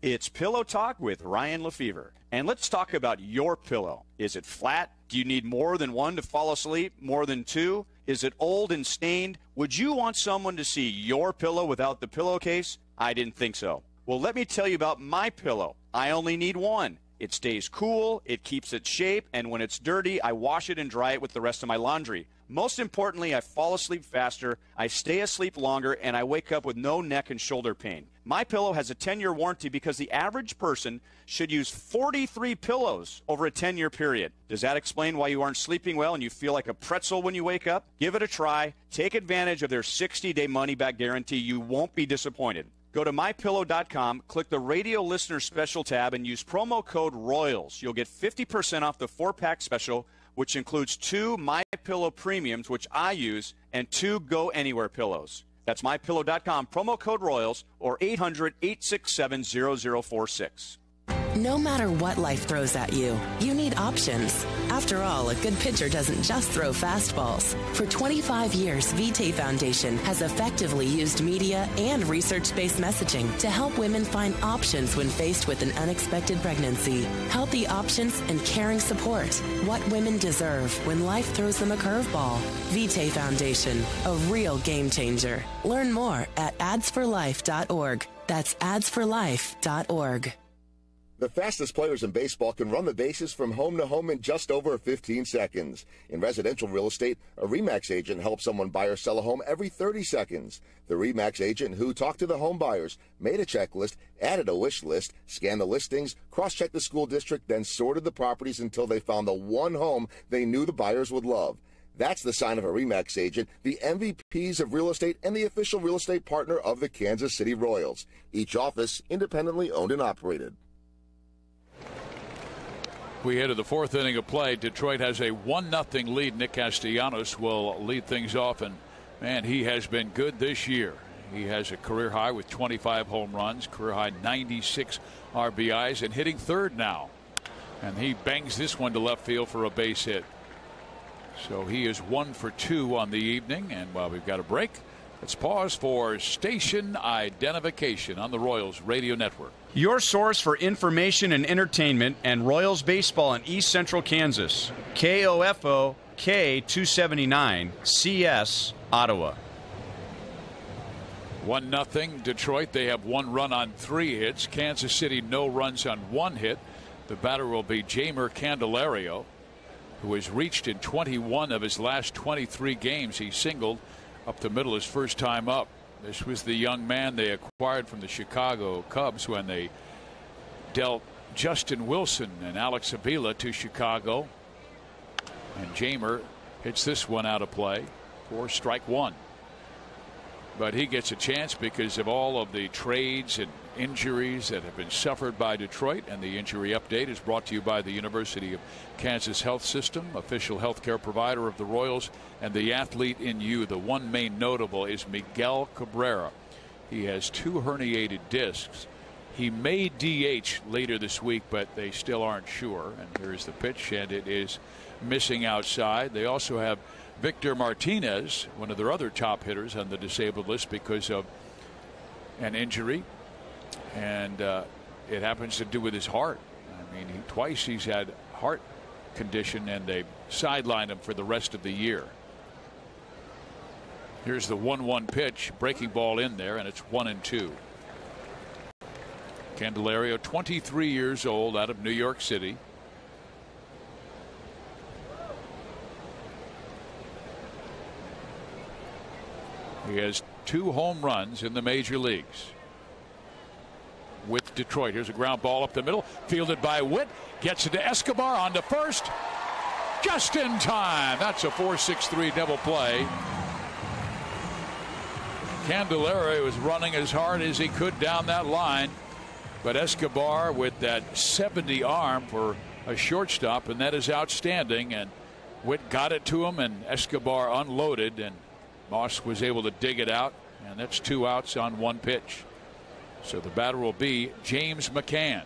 It's Pillow Talk with Ryan Lefevre. And let's talk about your pillow. Is it flat? Do you need more than one to fall asleep? More than 2? Is it old and stained? Would you want someone to see your pillow without the pillowcase? I didn't think so. Well, let me tell you about my pillow. I only need one. It stays cool, it keeps its shape, and when it's dirty, I wash it and dry it with the rest of my laundry. Most importantly, I fall asleep faster, I stay asleep longer, and I wake up with no neck and shoulder pain. My pillow has a 10-year warranty because the average person should use 43 pillows over a 10-year period. Does that explain why you aren't sleeping well and you feel like a pretzel when you wake up? Give it a try. Take advantage of their 60-day money-back guarantee. You won't be disappointed. Go to MyPillow.com, click the Radio Listener Special tab, and use promo code ROYALS. You'll get 50% off the 4-pack special, which includes 2 MyPillow Premiums, which I use, and 2 Go Anywhere pillows. That's MyPillow.com, promo code ROYALS, or 800-867-0046. No matter what life throws at you, you need options. After all, a good pitcher doesn't just throw fastballs. For 25 years, Vitae Foundation has effectively used media and research-based messaging to help women find options when faced with an unexpected pregnancy. Healthy options and caring support. What women deserve when life throws them a curveball. Vitae Foundation, a real game changer. Learn more at adsforlife.org. That's adsforlife.org. The fastest players in baseball can run the bases from home to home in just over 15 seconds. In residential real estate, a RE/MAX agent helps someone buy or sell a home every 30 seconds. The RE/MAX agent who talked to the home buyers, made a checklist, added a wish list, scanned the listings, cross-checked the school district, then sorted the properties until they found the one home they knew the buyers would love. That's the sign of a RE/MAX agent, the MVPs of real estate, and the official real estate partner of the Kansas City Royals. Each office independently owned and operated. We head to the 4th inning of play. Detroit has a 1-0 lead. Nick Castellanos will lead things off, and man, he has been good this year. He has a career high with 25 home runs, career high 96 RBIs, and hitting third now. And he bangs this one to left field for a base hit. So he is 1 for 2 on the evening. And while we've got a break, let's pause for station identification on the Royals Radio Network. Your source for information and entertainment and Royals baseball in East Central Kansas. KOFO K279 CS Ottawa. 1-0 Detroit. They have 1 run on 3 hits. Kansas City no runs on 1 hit. The batter will be Jamer Candelario, who has reached in 21 of his last 23 games. He singled up the middle his first time up. This was the young man they acquired from the Chicago Cubs when they dealt Justin Wilson and Alex Avila to Chicago. And Jamer hits this one out of play for strike one. But he gets a chance because of all of the trades and injuries that have been suffered by Detroit. And the injury update is brought to you by the University of Kansas Health System, official healthcare provider of the Royals, and the athlete in you. The one main notable is Miguel Cabrera. He has 2 herniated discs. He may DH later this week, but they still aren't sure. And here's the pitch, and it is missing outside. They also have Victor Martinez, one of their other top hitters on the disabled list because of an injury, and it happens to do with his heart. I mean, twice he's had heart condition, and they sidelined him for the rest of the year. Here's the 1-1 pitch, breaking ball in there, and it's 1-2. Candelario, 23 years old, out of New York City. He has 2 home runs in the major leagues with Detroit. Here's a ground ball up the middle, fielded by Witt, gets it to Escobar on to first, just in time. That's a 4-6-3 double play. Candelario was running as hard as he could down that line, but Escobar with that 70 arm for a shortstop, and that is outstanding. And Witt got it to him, and Escobar unloaded, and Moss was able to dig it out, and that's 2 outs on 1 pitch. So the batter will be James McCann.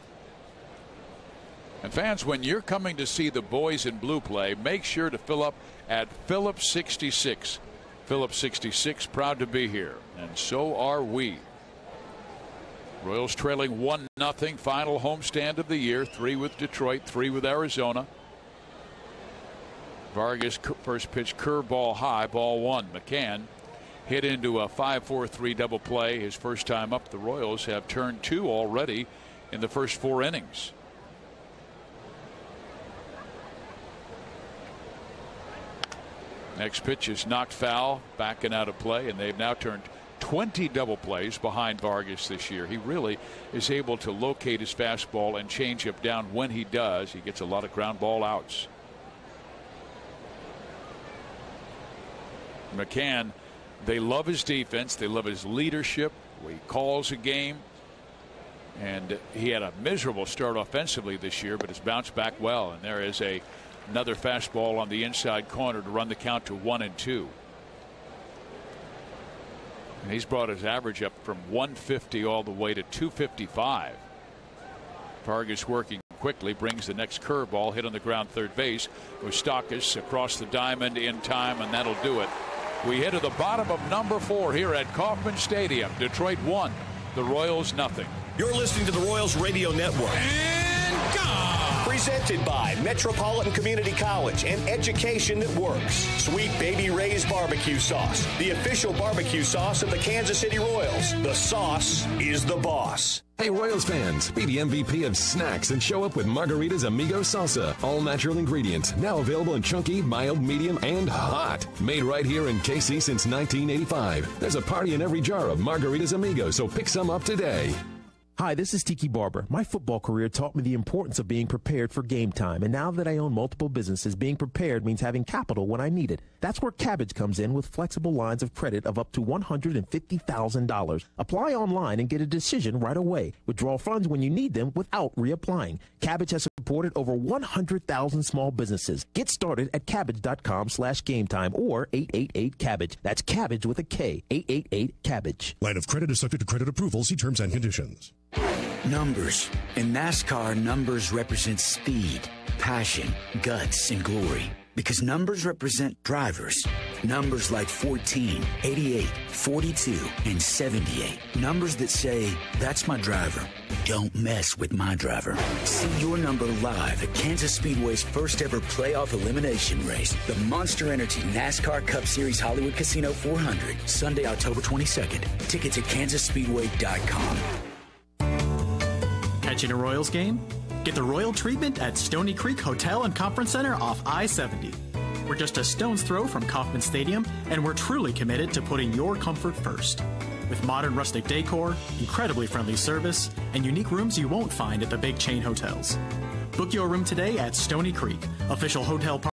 And fans, when you're coming to see the boys in blue play, make sure to fill up at Phillips 66. Phillips 66, proud to be here, and so are we. Royals trailing 1-0, final homestand of the year, 3 with Detroit, 3 with Arizona. Vargas first pitch curveball high, ball 1. McCann hit into a 5-4-3 double play. His first time up. The Royals have turned 2 already in the first 4 innings. Next pitch is knocked foul, back and out of play, and they've now turned 20 double plays behind Vargas this year. He really is able to locate his fastball and change it down when he does. He gets a lot of ground ball outs. McCann, they love his defense. They love his leadership. He calls a game. And he had a miserable start offensively this year, but has bounced back well. And there is another fastball on the inside corner to run the count to 1-2. And he's brought his average up from 150 all the way to 255. Vargas working quickly, brings the next curveball, hit on the ground third base. Moustakas across the diamond in time, and that'll do it. We hit to the bottom of number 4 here at Kauffman Stadium. Detroit 1, the Royals 0. You're listening to the Royals Radio Network. And gone! Presented by Metropolitan Community College and Education That Works. Sweet Baby Ray's Barbecue Sauce, the official barbecue sauce of the Kansas City Royals. The sauce is the boss. Hey Royals fans, be the MVP of snacks and show up with Margarita's Amigo Salsa. All natural ingredients, now available in chunky, mild, medium, and hot. Made right here in KC since 1985. There's a party in every jar of Margarita's Amigo, so pick some up today. Hi, this is Tiki Barber. My football career taught me the importance of being prepared for game time. And now that I own multiple businesses, being prepared means having capital when I need it. That's where Cabbage comes in with flexible lines of credit of up to $150,000. Apply online and get a decision right away. Withdraw funds when you need them without reapplying. Cabbage has supported over 100,000 small businesses. Get started at Cabbage.com/gametime or 888-CABBAGE. That's Cabbage with a K. 888-CABBAGE. Line of credit is subject to credit approval. See terms and conditions. Numbers. In NASCAR, numbers represent speed, passion, guts, and glory. Because numbers represent drivers. Numbers like 14, 88, 42, and 78. Numbers that say, that's my driver. Don't mess with my driver. See your number live at Kansas Speedway's first ever playoff elimination race. The Monster Energy NASCAR Cup Series Hollywood Casino 400. Sunday, October 22nd. Tickets at KansasSpeedway.com. Catching a Royals game? Get the Royal treatment at Stony Creek Hotel and Conference Center off I-70. We're just a stone's throw from Kauffman Stadium, and we're truly committed to putting your comfort first. With modern rustic decor, incredibly friendly service, and unique rooms you won't find at the big chain hotels. Book your room today at Stony Creek, official hotel partner